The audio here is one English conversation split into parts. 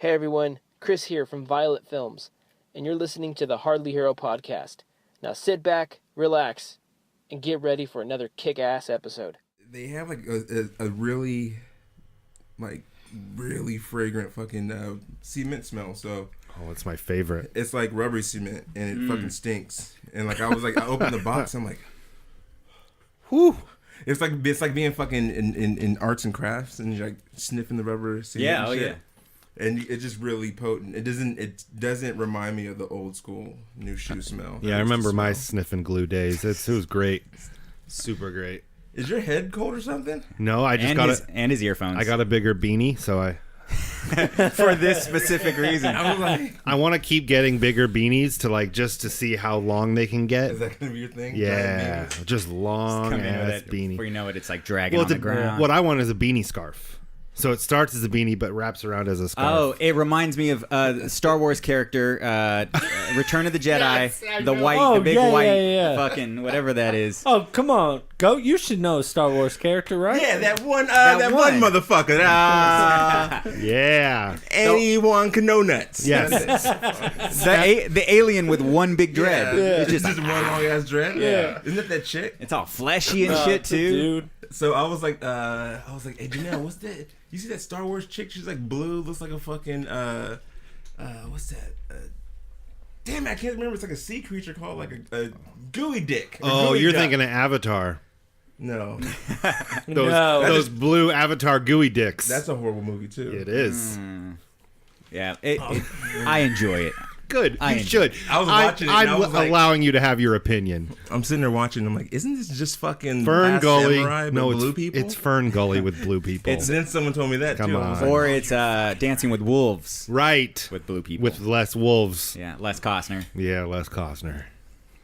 Hey everyone, Chris here from Violet Films, and you're listening to the Hardly Hero podcast. Now sit back, relax, and get ready for another kick-ass episode. They have like a really, like, really fragrant fucking cement smell. So it's my favorite. it's like rubbery cement, and it fucking stinks. And like I opened the box, I'm like, whew. It's like being fucking in arts and crafts, and you're like sniffing the rubber cement. Yeah, and oh shit. yeah. And it's just really potent. It doesn't remind me of the old school new shoe smell. Yeah, I remember my sniffing glue days. It was great, super great. Is your head cold or something? No, I just and his earphones. I got a bigger beanie, so I for this specific reason. I was like, I want to keep getting bigger beanies to like just to see how long they can get. is that gonna be your thing? Yeah, just long Come in with ass it beanie. before you know it, it's like dragging on the ground. What I want is a beanie scarf. So it starts as a beanie but wraps around as a scarf. Oh, it reminds me of Star Wars character, Return of the Jedi, Yes, I the know. white, Oh, the big yeah, white, yeah. fucking whatever that is. Oh, come on. Goat, you should know a Star Wars character, right? Yeah, that one one. motherfucker. Yeah. Anyone can know nuts. Yes. The alien with one big dread. Yeah. It's It's just just one long ass dread. Yeah. Isn't it that chick? it's all fleshy and shit too. Dude. So I was like, hey Janelle, what's that? You see that Star Wars chick? She's like blue, looks like a fucking what's that? Damn it, I can't remember. It's like a sea creature called like a gooey dick. Oh, you're thinking of Avatar. No, Those blue Avatar gooey dicks. that's a horrible movie too. It is. Yeah, I enjoy it. Good. I You enjoy should. I was watching it and I I'm was like- allowing you to have your opinion. I'm sitting there watching. I'm like, isn't this just fucking Fern Last Gully. Samurai, but No, blue people? it's Fern Gully with blue people. And then someone told me that Come too. I was on. like, Or it's Dancing with Wolves right. with blue people. With less wolves. yeah, Les Costner. Yeah, Les Costner.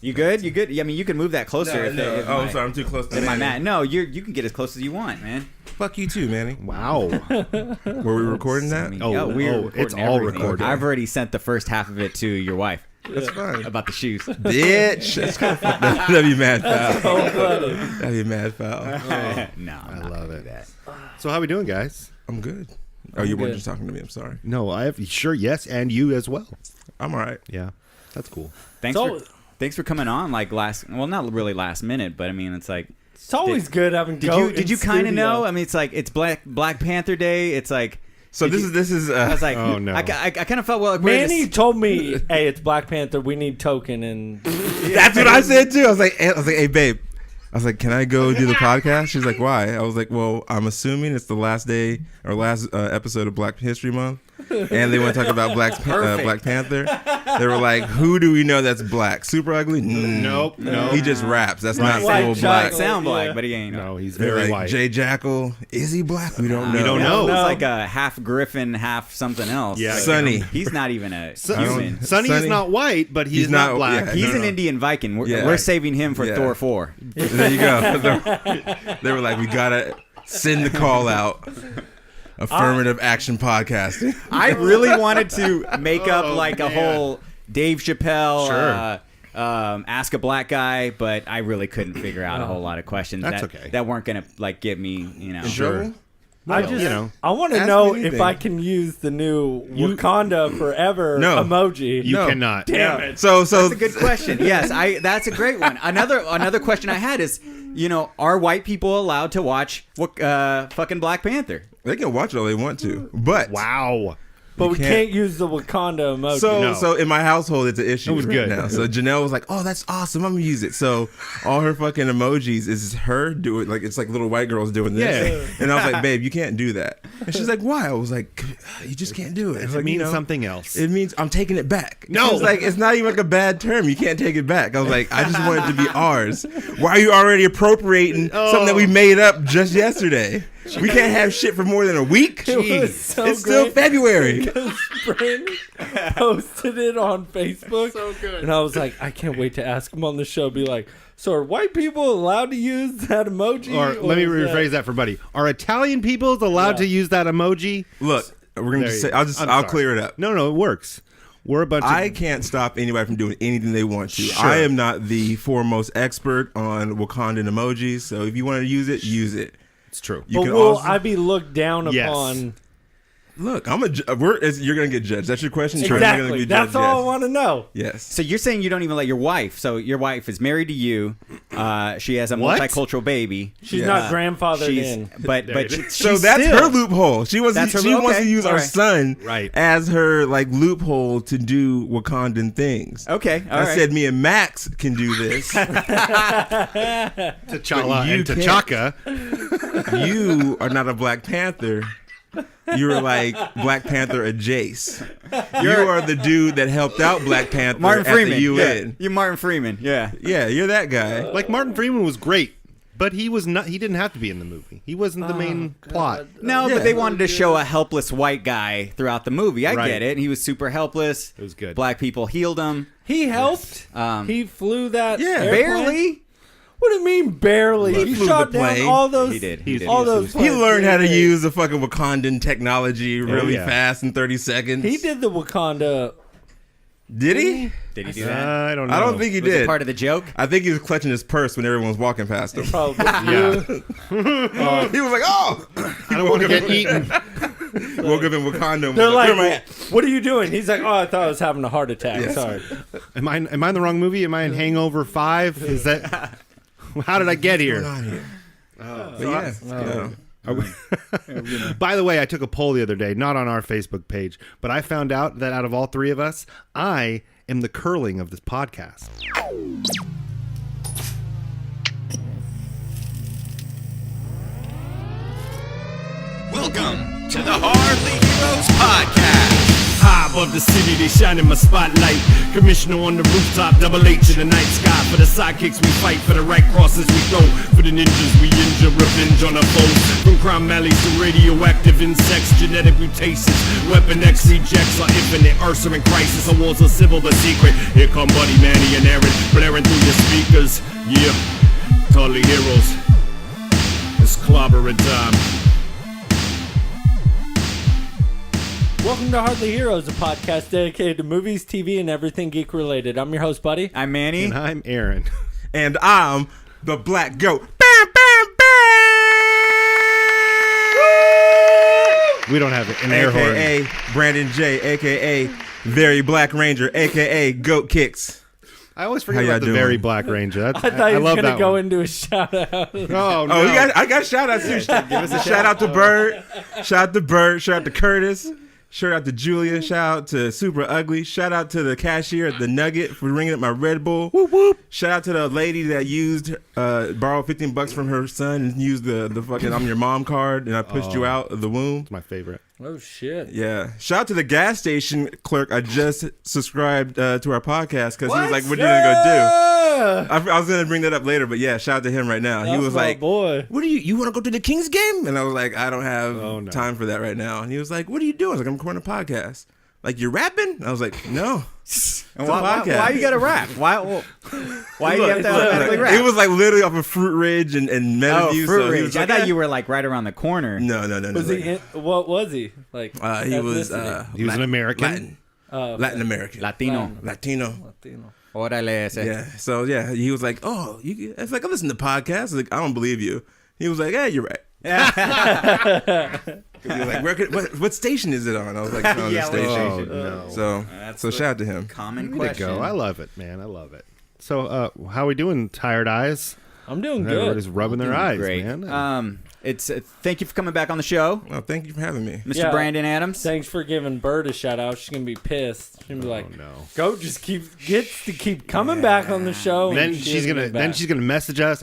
You good? You good? Yeah, I mean, you can move that closer. no. Oh, I'm sorry, I'm too close to My Manny. mat. No, you can get as close as you want, man. Fuck you too, Manny. Wow. Were we recording that? It's all recorded. I've already sent the first half of it to your wife That's fine. about the shoes. Bitch. That's kind of fun. That'd be mad foul. So funny. That'd be mad foul. No, I love it. So how we doing, guys? I'm good. Oh, you weren't good. just talking to me. I'm sorry. No, I have sure yes, and you as well. I'm all right. Yeah, that's cool. Thanks for coming on. Like not really last minute, but I mean, it's like. It's always good having Goat Did you kind of know? I mean, it's like it's Black Panther Day. It's like. So this is. I was like, Oh, no. I kind of felt well. Like, Manny told me, hey, it's Black Panther. We need token. And That's what I said too. I was like, hey, babe. I was like, can I go do the podcast? She's like, why? I was like, well, I'm assuming it's the last day or last episode of Black History Month, and they want to talk about Black Panther. They were like, who do we know that's black? Super ugly? Nope. No. He just raps. That's not White full chocolate. black. sound black, Yeah. but he ain't. No, he's They're very like, white. Jay Jackal, is he black? We don't know. We don't know. It's No. like a half griffin, half something else. Yeah. Like, Sonny. He's not even a Son- human. Sonny is Sonny- not white, but he's He's not not- black. yeah. He's No, an no. Indian Viking. Yeah. We're saving him for Yeah. Thor 4. There you go. They were like, we gotta send the call out. Affirmative action podcasting. I really wanted to make up like a whole Dave Chappelle, Sure. ask a black guy, but I really couldn't figure out a whole lot of questions That's that okay. that weren't gonna like get me, Sure. I Well, just, you know, I want to ask know me if anything. I can use the new Wakanda Forever No. emoji. you No. cannot. Damn it. So That's a good question. Yes, that's a great one. Another question I had is, are white people allowed to watch fucking Black Panther? they can watch it all they want to, but Wow. But we can't- can't use the Wakanda emoji. So, No. in my household, it's an issue. It was right good. now. So Janelle was like, "Oh, that's awesome! I'm gonna use it." So all her fucking emojis is her doing like it's like little white girls doing this. Yeah. And I was like, "Babe, you can't do that." And she's like, "Why?" I was like, "You just can't do it." I was It like, means you know, something else. It means I'm taking it back. No. It's like it's not even like a bad term. You can't take it back. I was like, I just want it to be ours. Why are you already appropriating something that we made up just yesterday? We can't have shit for more than a week. It was Jeez. so It's still great. February. Because Brandon posted it on Facebook. So good. And I was like, I can't wait to ask him on the show. Be like, so are white people allowed to use that emoji? Or let me is rephrase that for Buddy. Are Italian peoples allowed Yeah. to use that emoji? Look, we're gonna There just you say go. I'm I'll sorry. clear it up. No, it works. We're a bunch I of... can't stop anybody from doing anything they want to. Sure. I am not the foremost expert on Wakandan emojis, so if you want to use it, use it. It's true. You But can will also I be looked down Yes. upon Look, you're gonna get judged. That's your question. You're Exactly. gonna be That's judged, all I yes. want to know. Yes. So you're saying you don't even let your wife. So your wife is married to you. She has a What? multicultural baby. She's not grandfathered in. But So that's her loophole. She wants That's her she wants okay. to use our All right. son Right. as her like loophole to do Wakandan things. Okay, all I right. said me and Max can do this. T'Challa you and can't. T'Chaka. You are not a Black Panther. You're like Black Panther adjace. You are the dude that helped out Black Panther Martin at Freeman. the UN. Yeah. You're Martin Freeman. Yeah. Yeah, you're that guy. Like Martin Freeman was great, but he was not. He didn't have to be in the movie. He wasn't the main plot. No, Yeah. but they wanted to show a helpless white guy throughout the movie. I Right. get it. He was super helpless. It was good. Black people healed him. He helped. He flew that. Yeah. airplane? Barely. What do you mean barely? He He flew shot the down plane. all those. He did. All those. He learned how to planes. use the fucking Wakandan technology really yeah. fast in 30 seconds. He did the Wakanda. Did he? Did he do that? I don't know. I don't think he Was it did. part of the joke? I think he was clutching his purse when everyone was walking past him. Probably. Yeah. He was like, "Oh!" I don't want to get eaten. Woke up in Wakanda. And They're was like, "Where am I at?" "What are you doing?" He's like, "Oh, I thought I was having a heart attack. Yes. Sorry." Am I in the wrong movie? Am I in Hangover 5? Is that? How did I get here? What's going on here? But yeah. By the way, I took a poll the other day, not on our Facebook page, but I found out that out of all three of us, I am the curling of this podcast. Welcome to the Hardly Heroes Podcast. High above the city, they shine in my spotlight. Commissioner on the rooftop, double H in the night sky. For the sidekicks we fight, for the right crosses we throw. For the ninjas we injure, revenge on our foes. From crime alleys to radioactive insects, genetic mutations. Weapon X rejects are infinite, Ursa in crisis. Our wars are civil but secret. Here come Buddy, Manny, and Aaron, blaring through your speakers. Yeah, Hardly Heroes. It's clobbering time. Welcome to Hardly Heroes, a podcast dedicated to movies, TV, and everything geek related. I'm your host, Buddy. I'm Manny. And I'm Aaron. And I'm the Black Goat. Bam, bam, bam! We don't have an air horn. AKA Brandon J, AKA Very Black Ranger, AKA Goat Kicks. I always forget How y'all about the doing? Very Black Ranger. That's, I thought he was love going to that go one. into a shout out. Oh, no. Oh, I got shout outs too. Shout out to Bird. Shout out to Bird. Shout out to Curtis. Shout out to Julia. Shout out to Super Ugly. Shout out to the cashier at the Nugget for ringing up my Red Bull. Whoop, whoop. Shout out to the lady that borrowed $15 from her son and used the fucking I'm your mom card and I pushed you out of the womb. It's my favorite. Oh, shit. Yeah. Shout out to the gas station clerk. I just subscribed to our podcast because he was like, "What are you gonna go do?" I was gonna bring that up later, but yeah, shout out to him right now. He That's was my like, boy. "What do you want to go to the Kings game?" And I was like, "I don't have Oh, no. time for that right now." And he was like, "What are you doing?" I was like, "I'm recording a podcast." Like, "You're rapping?" And I was like, "No." And why you got to rap? Why you have to automatically rap? It was like literally off of Fruit Ridge and Meadowview. Fruit so he Ridge. was I like, thought "Yeah." you were like right around the corner. No. Was he in, what was he? Like, He was ethnicity? He was an American. Latin American, Latino. Latino. Latino. Órale ese. Yeah. So yeah, he was like, "Oh, it's like I listen to podcasts." I was like, "I don't believe you." He was like, "Hey, you're right." He was like, what station is it on? I was like, "On Yeah, the what station." no. So shout out to him. Common Way to question. go. I love it, man. I love it. So, how we doing, tired eyes? I'm doing good. Everybody's rubbing their eyes, Great. man. It's thank you for coming back on the show, Well, thank you for having me. Mr. Yeah. Brandon Adams. Thanks for giving Bird a shout out. She's gonna be pissed. She's gonna be like, no. "Goat just gets to keep coming back on the show." Then and she she's doesn't gonna get back. message us,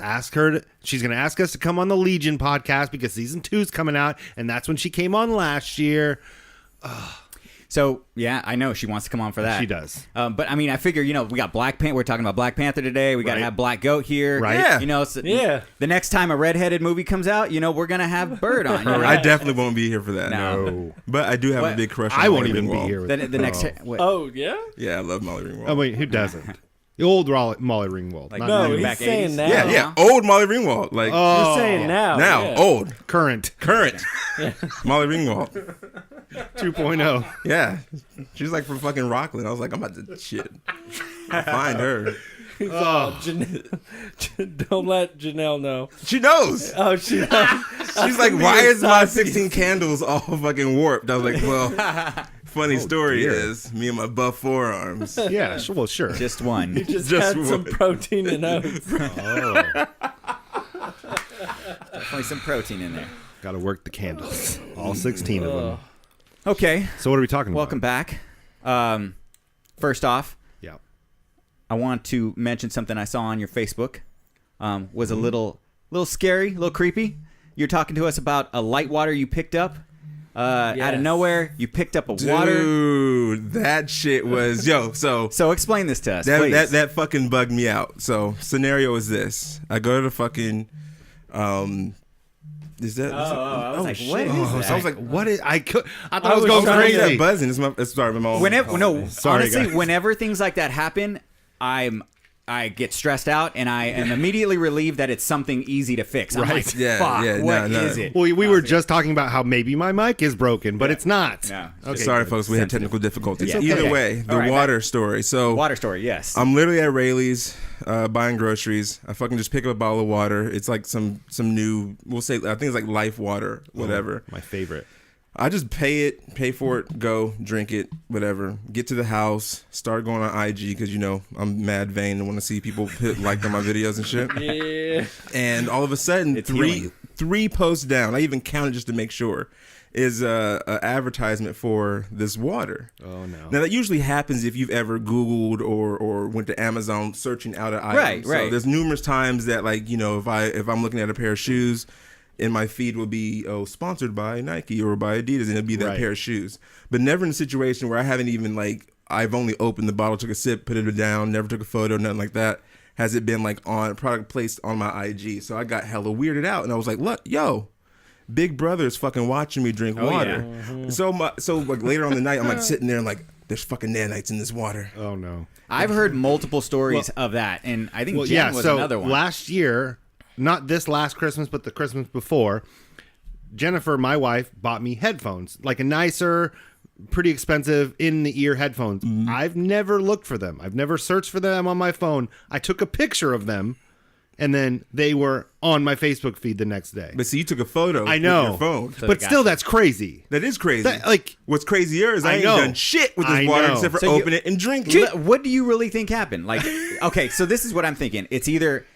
she's gonna ask us to come on the Legion podcast because season 2's coming out, and that's when she came on last year. So yeah, I know she wants to come on for that. She does. But I mean, I figure we got Black Panther. We're talking about Black Panther today. We got to Right. have Black Goat here. Right. Yeah. Yeah. The next time a redheaded movie comes out, we're gonna have Bird on. I definitely won't be here for that. No. But I do have What? a big crush on I won't Molly even be Ringwald. here. With The next. What? Oh yeah. Yeah, I love Molly Ringwald. Oh wait, who doesn't? The old Molly Ringwald. Like, not No, new. he's back saying 80s. now. Yeah, old Molly Ringwald. Like You're saying now. yeah. old, current current Molly Ringwald. 2.0. Yeah, she's like from fucking Rockland. I was like, I'm about to shit. I'll find her. Don't let Janelle know. She knows. Oh, she knows. She's like, why is my 16 candles all fucking warped? I was like, well, funny story is me and my buff forearms. Yeah, well, sure. Just one. You just Just had some one. protein and oats. Definitely some protein in there. Got to work the candles. All 16 of them. Okay. So what are we talking about? Welcome back. First off, Yeah. I want to mention something I saw on your Facebook. Was a little scary, a little creepy. You're talking to us about a light water you picked up out of nowhere. You picked up a water. Dude, that shit was So explain this to us, please. that fucking bugged me out. So scenario is this: I go to the fucking is that? I was like, what is that? So I was like, what is? I thought I I was was going trying to- crazy. That buzzing. It's sorry, my mom. Sorry, honestly, guys. whenever things like that happen, I get stressed out and I am immediately relieved that it's something easy to fix. I'm Right. like, Yeah, fuck, yeah, what no. is it? Well, we were just talking about how maybe my mic is broken, but it's not. No. Okay. Sorry, folks, we had technical difficulties. Yeah. Either Okay. way, the All right, water story. So Water story, yes. I'm literally at Rayleigh's buying groceries. I fucking just pick up a bottle of water. It's like some new, we'll say, I think it's like Life Water, whatever. My favorite. I just pay for it, go, drink it, whatever. Get to the house, start going on IG because, I'm mad vain and want to see people like on my videos and shit. Yeah. And all of a sudden, It's healing. three posts down, I even counted just to make sure, is a advertisement for this water. Oh, no. Now, that usually happens if you've ever Googled or went to Amazon searching out an item. Right, So right. there's numerous times that, like, if I'm looking at a pair of shoes, and my feed will be, sponsored by Nike or by Adidas, and it'll be that Right. pair of shoes. But never in a situation where I haven't even, I've only opened the bottle, took a sip, put it down, never took a photo, nothing like that. Has it been, on product placed on my IG. So I got hella weirded out, and I was like, look, yo, Big Brother is fucking watching me drink water. yeah. So later on the night, I'm, sitting there and, there's fucking nanites in this water. Oh, no. I've heard multiple stories of that, and I think Well, Jen yeah, was so another one. last year, not this last Christmas, but the Christmas before, Jennifer, my wife, bought me headphones, like a nicer, pretty expensive in-the-ear headphones. Mm-hmm. I've never looked for them. I've never searched for them on my phone. I took a picture of them, and then they were on my Facebook feed the next day. But see, you took a photo I know, with your phone. but still, that's crazy. That is crazy. That, What's crazier is I ain't know. done shit with this I water know. except for So you- open it and drink it. What do you really think happened? Okay, so this is what I'm thinking. It's either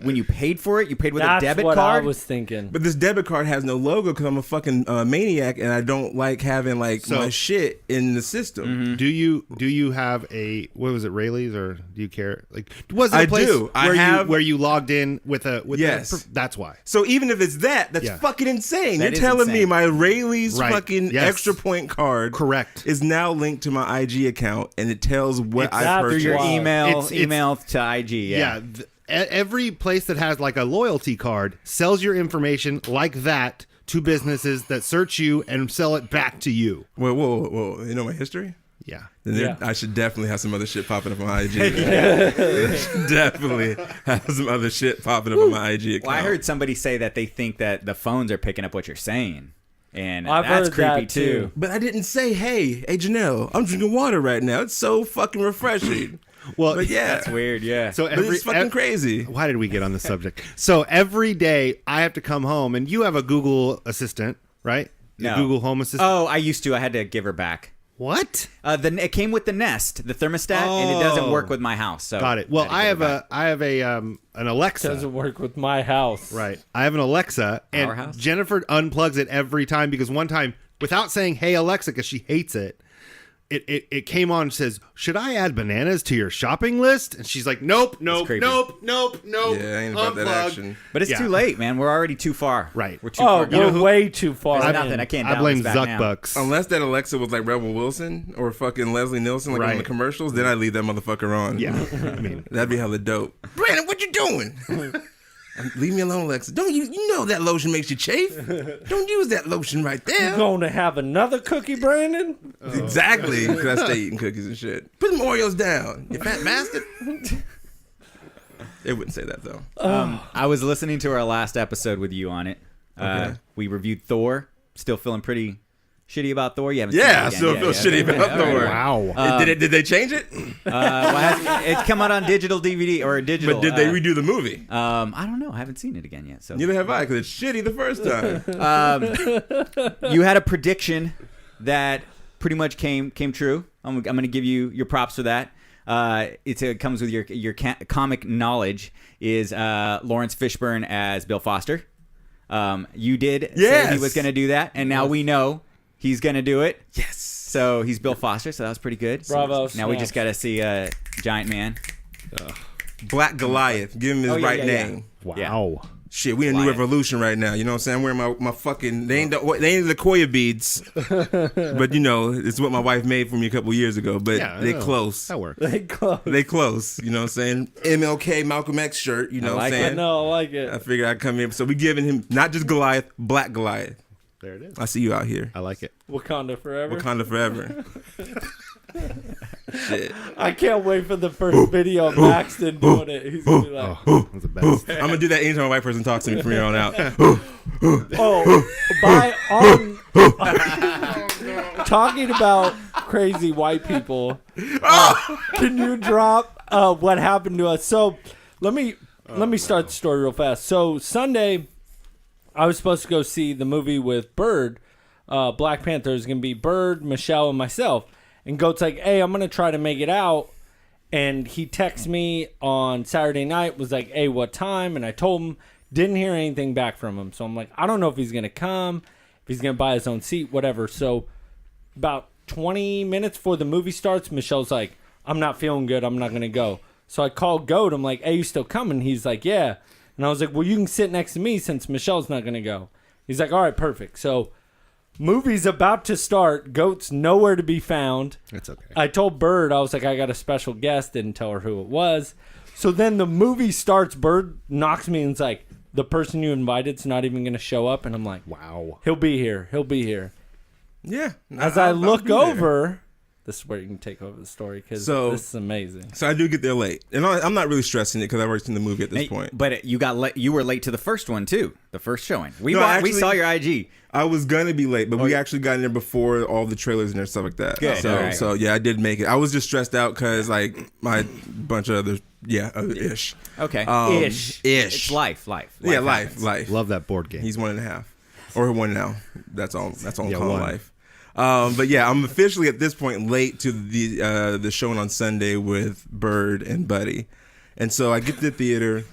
when you paid for it, you paid with That's a debit what card? I was thinking. But this debit card has no logo because I'm a fucking maniac and I don't like having my shit in the system. Do you have a, what was it, Rayleigh's, or do you care? Was it a I place do. I where have- where you logged in with Yes. that's why. So even if it's that's Yeah. fucking insane. That You're is telling me insane. my Rayleigh's Right. fucking Yes. extra point card Correct. is now linked to my IG account and it tells what I That's Through purchased. your Wow. email to IG. Yeah. Every place that has a loyalty card sells your information like that to businesses that search you and sell it back to you. Whoa. You know my history? Yeah. Then Yeah. I should definitely have some other shit popping up on my IG. Definitely have some other shit popping up on my IG account. Well, I heard somebody say that they think that the phones are picking up what you're saying. And I've that's heard creepy that, too. too. But I didn't say, hey Janelle, I'm drinking water right now. It's so fucking refreshing. Well, But yeah. That's weird, yeah. So But it's fucking crazy. Why did we get on this subject? So every day I have to come home, and you have a Google Assistant, right? No. Google Home Assistant. Oh, I used to. I had to give her back. What? It came with the Nest, the thermostat, and it doesn't work with my house. So Got it. Well, I had to give it back. I have an Alexa. Doesn't work with my house. Right. I have an Alexa, and Powerhouse? Jennifer unplugs it every time because one time, without saying "Hey Alexa," because she hates it, it came on and says, "Should I add bananas to your shopping list?" And she's like, "Nope, creepy. nope." Yeah, I ain't about that Unplug. action. But it's Yeah. too late, man. We're already too far. Right. We're too Oh, far gone. we're way too far. There's in. nothing. I can't I download blame this back now. Zuckbucks. Unless that Alexa was like Rebel Wilson or fucking Leslie Nielsen, like on the Right. commercials, then I leave that motherfucker on. Yeah, I mean, That'd be hella dope. Brandon, what you doing? Leave me alone, Alexa. Don't you know that lotion makes you chafe? Don't use that lotion right there. You going to have another cookie, Brandon? Exactly, because I stay eating cookies and shit. Put them Oreos down, you fat bastard. They wouldn't say that though. I was listening to our last episode with you on it. Okay. We reviewed Thor. Still feeling pretty shitty about Thor? You haven't seen Yeah, I it still again. feel shitty about all right. Thor. Wow. Did they change it? It's come out on digital DVD or digital. But did they redo the movie? I don't know. I haven't seen it again yet. So Neither have I, because it's shitty the first time. you had a prediction that pretty much came true. I'm going to give you your props for that. It comes with your comic knowledge. Is Lawrence Fishburne as Bill Foster? You did say he was going to do that, and now we know he's going to do it. Yes. So he's Bill Foster, so that was pretty good. Bravo. Now we just got to see Giant Man. Black Goliath. Give him his right name. Wow. Shit, we in a new Goliath. revolution right now. You know what I'm saying? I'm wearing my fucking... They ain't the Koya beads. But, you know, it's what my wife made for me a couple years ago. But Yeah, they no, close. That works. They close. They close. You know what I'm saying? MLK, Malcolm X shirt. You know what I'm saying? No, I like it. I figured I'd come in. So we giving him not just Goliath, Black Goliath. There it is. I see you out here. I like it. Wakanda forever. Wakanda forever. Shit. I can't wait for the first video of Maxton doing it. He's gonna be like, That's the best. I'm gonna do that anytime a white person talks to me from here on out. "Oh, by on." Talking about crazy white people, can you drop what happened to us? So, let me start the story real fast. So Sunday, I was supposed to go see the movie with Bird. Black Panther is gonna be Bird, Michelle, and myself. And Goat's like, hey, I'm going to try to make it out. And he texted me on Saturday night, was like, hey, what time? And I told him, didn't hear anything back from him. So I'm like, I don't know if he's going to come, if he's going to buy his own seat, whatever. So about 20 minutes before the movie starts, Michelle's like, I'm not feeling good. I'm not going to go. So I called Goat. I'm like, hey, you still coming? He's like, yeah. And I was like, well, you can sit next to me since Michelle's not going to go. He's like, all right, perfect. So movie's about to start. Goat's nowhere to be found. It's okay. I told Bird, I was like, I got a special guest. Didn't tell her who it was. So then the movie starts. Bird knocks me and is like, the person you invited's not even going to show up. And I'm like, Wow. he'll be here. He'll be here. Yeah. As I I'll look be there. over, this is where you can take over the story because So- this is amazing. So I do get there late, and I'm not really stressing it because I've already seen the movie at this point. But you were late to the first one too. The first showing. We No, actually- saw your IG. I was gonna be late, but we actually got in there before all the trailers and stuff like that. Good, So, all right. so yeah, I did make it. I was just stressed out because like my bunch of others, ish. Okay. Ish. It's life. Yeah, happens. life. Love that board game. He's 1.5, or 1 now. That's all. That's all. Yeah, Call 1. life. But yeah, I'm officially at this point late to the showing on Sunday with Bird and Buddy, and so I get to the theater.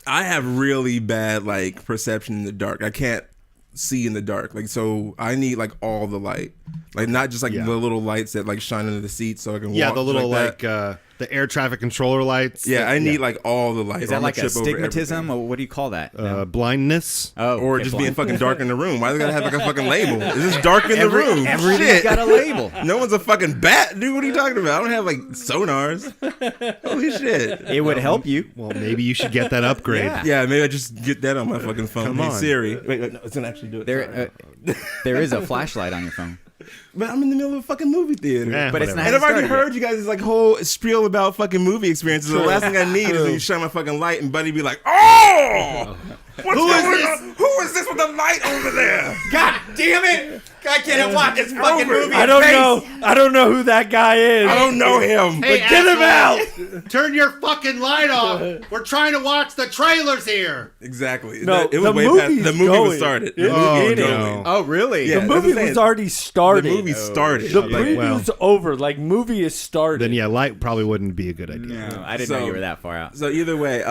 I have really bad like perception in the dark. I can't see in the dark, like, so I need like all the light, like not just like Yeah. the little lights that like shine into the seats so I can Yeah, walk the little like that. like the air traffic controller lights. Yeah, I need like all the lights. Is that like a stigmatism, or what do you call that? blindness. or okay, just blind. being fucking dark in the room. Why do they gotta have like a fucking label? It's just dark in the room. Everything's Shit. got a label. No one's a fucking bat, dude. What are you talking about? I don't have like sonars. Holy shit. It would help you. Well, maybe you should get that upgrade. Yeah. Yeah, maybe I just get that on my fucking phone. Come Hey on. Siri. Wait, no, it's gonna actually do it. There is a flashlight on your phone. But I'm in the middle of a fucking movie theater. Eh, But it's whatever. not- And I've already started heard you guys' like whole spiel about fucking movie experiences. The last thing I need is when you shine my fucking light and Buddy be like, "Oh, what's going on? Who is this with the light over there?" God damn it! I can't watch this fucking movie. I don't know who that guy is. I don't know him. Hey, Get him asshole, out. Turn your fucking light off. We're trying to watch the trailers here. Exactly. No, it was the way past. movie's The movie going. was started. The It's movie was getting- going. Oh, really? Yeah. The that's what movie I'm was saying. already started. The movie started. The Like, preview's over. Like, movie is started. Then yeah, light probably wouldn't be a good idea. No, I didn't So- know you were that far out. So either way,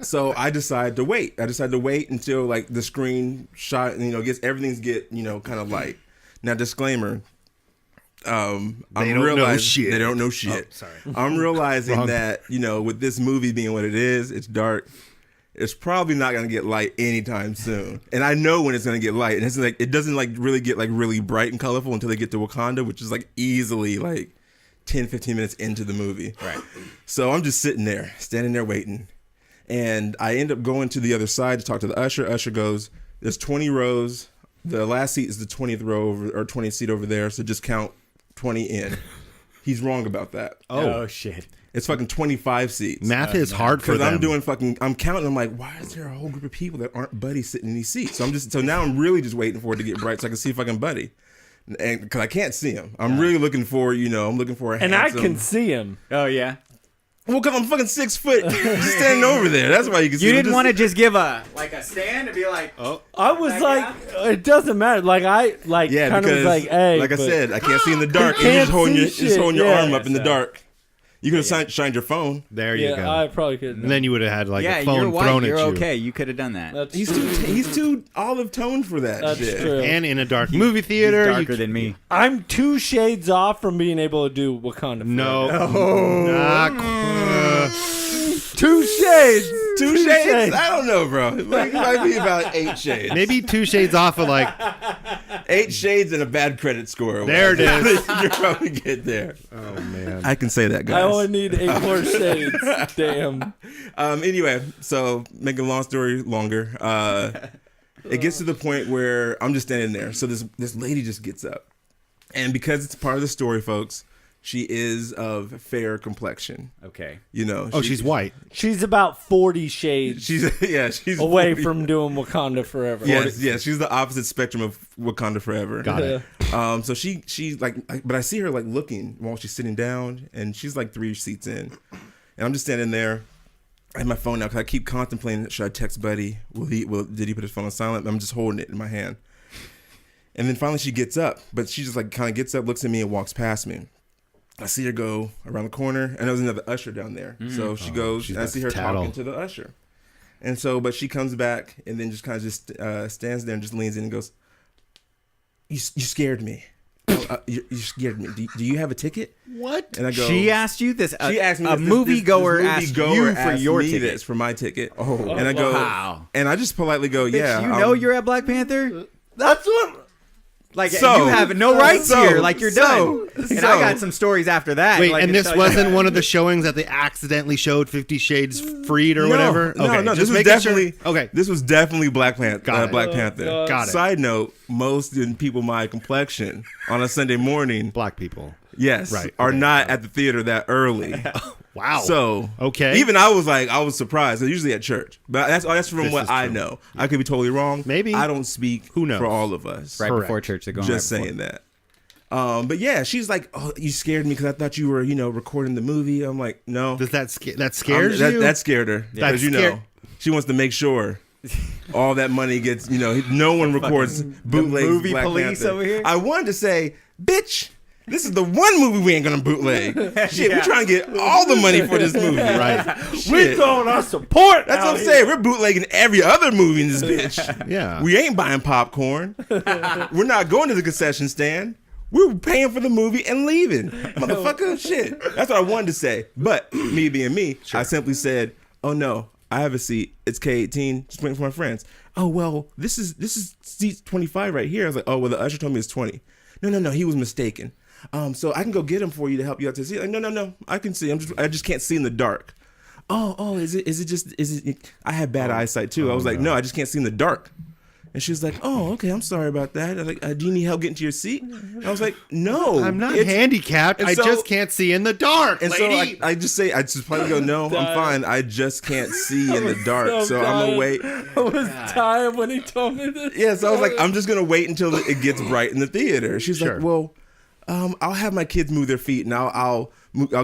so I decided to wait. I decided to wait until like the screen shot, gets everything's kind of light. Now, disclaimer. I'm They don't know realizing shit. they don't know shit. Oh, sorry. I'm realizing Wrong. that with this movie being what it is, it's dark. It's probably not gonna get light anytime soon, and I know when it's gonna get light. And it's like it doesn't like really get like really bright and colorful until they get to Wakanda, which is like easily like 10-15 minutes into the movie. Right. So I'm just sitting there, standing there waiting, and I end up going to the other side to talk to the usher. Usher goes, "There's 20 rows. The last seat is the 20th row or 20th seat over there. So just count 20 in." He's wrong about that. Oh shit. It's fucking 25 seats. Math is hard for Because them. I'm counting. I'm like, why is there a whole group of people that aren't Buddy sitting in these seats? So now I'm really just waiting for it to get bright so I can see fucking Buddy. and because I can't see him. I'm really looking for, I'm looking for a And handsome... I can see him. Oh yeah. Well, because I'm fucking 6 foot standing over there. That's why you can see You him. didn't want to just give a stand and be like, I was like, it doesn't matter. Like I Yeah, kind of because, was like, hey, like I said, I can't see in the dark. You You're can't just holding see your, shit. arm Yeah. up in the dark. You could have shined your phone. There you yeah, go. I probably could. And then you would have had like yeah, a phone you're white. thrown You're at you. okay. You could have done that. That's He's true. he's too olive toned for that That's shit. true. And in a dark movie theater. He's you darker than me. I'm 2 shades off from being able to do Wakanda. No. Forever. 2 shades. 2 shades? I don't know, bro. It might be about 8 shades. Maybe 2 shades off of like. 8 shades and a bad credit score. There it is. You probably get there. Oh man. I can say that, guys. I only need 8 more shades. Damn. Anyway, so making a long story longer, it gets to the point where I'm just standing there. So this lady just gets up, and because it's part of the story, folks, she is of fair complexion. Okay. Oh, she's white. She's about 40 shades She's away 40. from doing Wakanda Forever. Yes, she's the opposite spectrum of Wakanda Forever. Got it. So she's like, but I see her like looking while she's sitting down, and she's like 3 seats in, and I'm just standing there. I have my phone now because I keep contemplating: should I text Buddy? Did he put his phone on silent? I'm just holding it in my hand, and then finally she gets up, but she just like kind of gets up, looks at me, and walks past me. I see her go around the corner, and there was another usher down there. So she goes, and I see her talking to the usher. And so, but she comes back and then just kind of just stands there and just leans in and goes, "You scared me. You scared me. Do you have a ticket?" What? And I go, She asked you this. she asked me a this moviegoer asked you for asked your me ticket. this for my ticket. And I go, wow. and I just politely go, yeah. Bitch, you know you're at Black Panther. That's what. Like So- you have no rights so- here. Like you're done. And so- I got some stories after that. Wait, like, and to this tell you. wasn't one of the showings that they accidentally showed 50 Shades Freed or whatever? No, Okay, no, just this was making definitely sure. Okay. This was definitely Black Panther. Got it. Black Panther. Got it. Side note: most people my complexion on a Sunday morning, Black people. yes, Right, are okay, not at the theater that early. Wow. So Okay. even I was surprised. They're usually at church, but that's from This what is I true. know. I could be totally wrong. Maybe. I don't speak. Who knows? For all of us. right Correct. before church. They're going. Just right saying that. But yeah, she's like, "Oh, you scared me because I thought you were, recording the movie." I'm like, "No, Does that scares you? that scared her because she wants to make sure all that money gets. No one records bootlegs. movie Black police Panther. over here? I wanted to say, bitch. This is the one movie we ain't gonna bootleg. Shit, we're trying to get all the money for this movie. Right. We Shit. throwing our support. That's what out I'm here. saying. We're bootlegging every other movie in this bitch. Yeah. We ain't buying popcorn. We're not going to the concession stand. We're paying for the movie and leaving. Motherfucker, shit. That's what I wanted to say. But me being me, I simply said, "Oh no, I have a seat. It's K18. Just waiting for my friends." "Oh well, this is seat 25 right here." I was like, "Oh well, the usher told me it's 20." No, he was mistaken. So I can go get him for you to help you out to see. Like, no, I can see. I just can't see in the dark. Oh, is it? I have bad eyesight too. I was like, no, I just can't see in the dark. And she was like, "Oh, okay, I'm sorry about that." I was like, "Do you need help getting to your seat?" I was like, "No, I'm not it's- handicapped. and I so- just can't see in the dark, And lady. so I just probably go, "No, I'm fine. I just can't see in the dark, so I'm gonna wait." I was tired when he told me this. Yeah, so I was like, "I'm just gonna wait until it gets bright in the theater." She's Sure. like, "Well, I'll have my kids move their feet, and I'll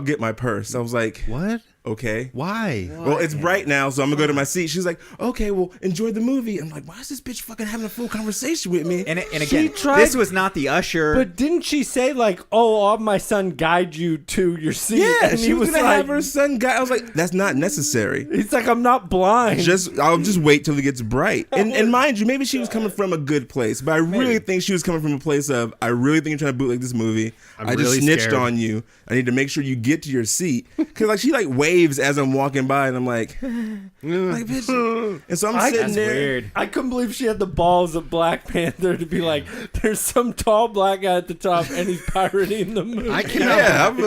get my purse." I was like, What? "Okay." Why? Well, it's bright now, so I'm gonna go to my seat. She's like, "Okay, well, enjoy the movie." I'm like, "Why is this bitch fucking having a full conversation with me?" And again, tried- this was not the usher. But didn't she say like, "Oh, I'll have my son guide you to your seat"? yeah, and she he was gonna like, have her son guy. I was like, "That's not necessary. He's like, "I'm not blind." I'll just wait till it gets bright." And mind you, maybe she was coming from a good place, but I really think she was coming from a place of, "I really think you're trying to bootleg this movie. I just really snitched scared. on you. I need to make sure you get to your seat." Because like she like waves as I'm walking by, and I'm like bitch. And so I'm sitting That's there. weird. I couldn't believe she had the balls of Black Panther to be like, "There's some tall black guy at the top, and he's pirating the movie." I cannot. Yeah, I'd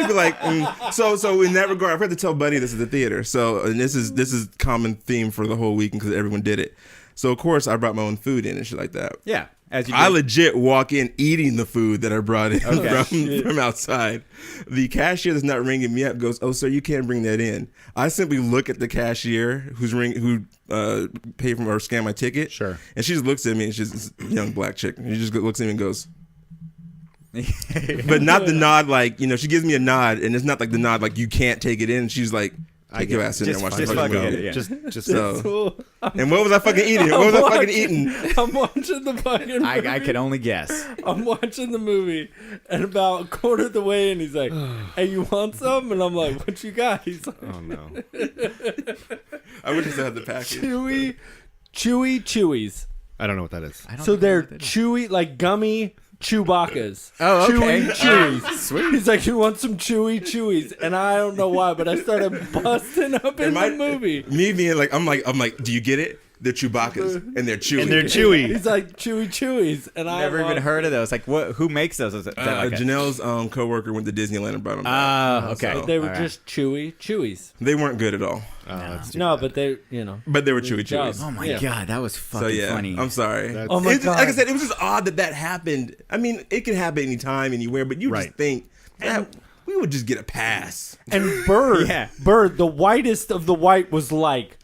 be like, So in that regard, I've had to tell Buddy this is the theater. So, and this is common theme for the whole weekend because everyone did it. So of course I brought my own food in and shit like that. yeah, as you I did. legit walk in eating the food that I brought in from outside. The cashier that's not ringing me up goes, "Oh, sir, you can't bring that in." I simply look at the cashier who paid for or scanned my ticket. Sure. And she just looks at me and she's a young black chick. And she just looks at me and goes, but not the nod like, she gives me a nod, and it's not like the nod like you can't take it in. She's like, take your ass in there and watch the just fucking fucking movie. get it, yeah. Just So, and what was I fucking eating? What was I fucking eating? I'm watching the fucking movie. I could only guess. I'm watching the movie, and about a quarter of the way in, he's like, "Hey, you want some?" And I'm like, "What you got?" He's like, oh no. I wish I still had the package. Chewies. I don't know what that is. So they're chewy, like gummy Chewbacca's. Oh, okay. Chewy Chewies. Sweet. He's like, "You want some Chewies?" And I don't know why, but I started busting up in the movie. Me being like, I'm like, do you get it? They're Chewbacca's and they're chewy. And they're chewy. He's like, Chewies. And I Never even heard of those. Like, what? Who makes those? Is it like Janelle's coworker went to Disneyland and brought them back. Ah, okay. So, They were All right. just Chewies. they weren't good at all, That's too No, bad. but they, but they were chewy job. chewies. Oh my Yeah. god, that was fucking So yeah, funny. I'm sorry. That's- Oh my It's just- like I God. said, it was just odd that happened. I mean, it can happen anytime, anywhere, but you Right. just think that we would just get a pass. And Bird, Yeah. Bird, the whitest of the white, was like,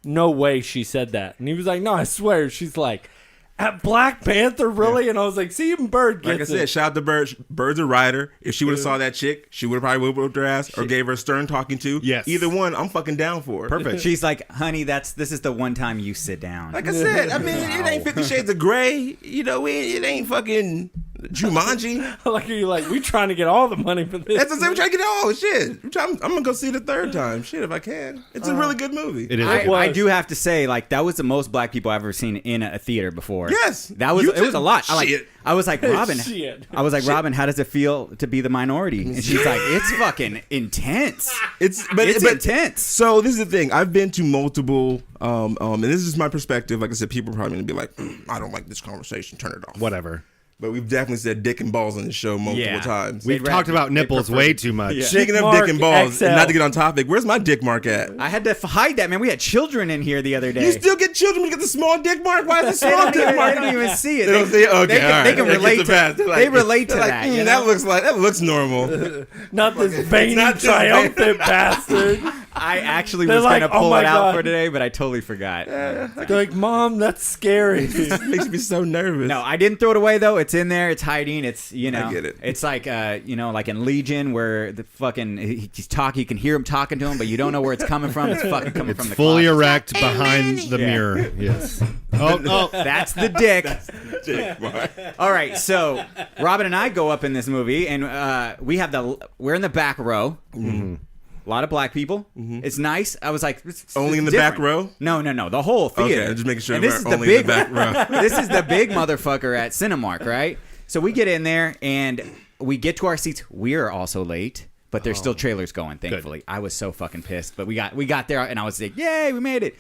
"No way she said that." And he was like, "No, I swear." She's like, "At Black Panther, really?" And I was like, "See, even Bird gets Like I said, it." shout out to Bird. Bird's a writer. If she would have saw that chick, she would have probably whooped her ass or gave her a stern talking to. Yes. Either one, I'm fucking down for. Perfect. She's like, "Honey, this is the one time you sit down." Like I said, I mean, it ain't 50 Shades of Grey. It ain't fucking Jumanji. Like, you're like, "We trying to get all the money for this." That's the same. I'm trying to get all shit. I'm gonna go see it a third time. Shit, if I can. It's a really good movie. It is. I do have to say, like, that was the most black people I've ever seen in a theater before. Yes. that was You it was too. a lot. Shit. I was like, Robin. Shit. I was like, Robin, how does it feel to be the minority? And she's like, it's fucking intense. It's It's intense. So this is the thing. I've been to multiple, and this is my perspective. Like I said, people are probably gonna be like, I don't like this conversation. Turn it off. Whatever. But we've definitely said dick and balls on this show multiple Yeah. times. We've talked about nipples way too much. Yeah. Speaking of Dick dick and balls, mark and not XL. to get on topic, where's my dick mark at? I had to hide that, man. We had children in here the other day. You still get children when you get the small dick mark? Why is the They small don't dick even- mark? they don't even see it. They don't see it? Okay, they can, all right. they can That relate gets to a pass. They're like- They relate to they're like, that. You know? that looks normal. Not this veiny, not this triumphant bastard. I actually They're was like, gonna "Oh pull my it out God." for today, but I totally forgot. They're like, "Mom, that's scary." It makes me so nervous. No, I didn't throw it away though. It's in there. It's hiding. It's I get it. It's like like in Legion where the fucking he's talking. You can hear him talking to him, but you don't know where it's coming from. It's fucking coming from the Fully closet. erect behind the Yeah. mirror. Yes. Oh, That's the dick. Dick mark. All right, so Robin and I go up in this movie, and we're in the back row. Mm-hmm. A lot of black people. It's nice. I was like, it's Only in the different. back row? No, the whole theater. Okay, just making sure And this we're is the only big in the back row. This is the big motherfucker at Cinemark, right? So we get in there and we get to our seats. We are also late, but there's still trailers going. Thankfully, I was so fucking pissed, but we got there, and I was like, "Yay, we made it!"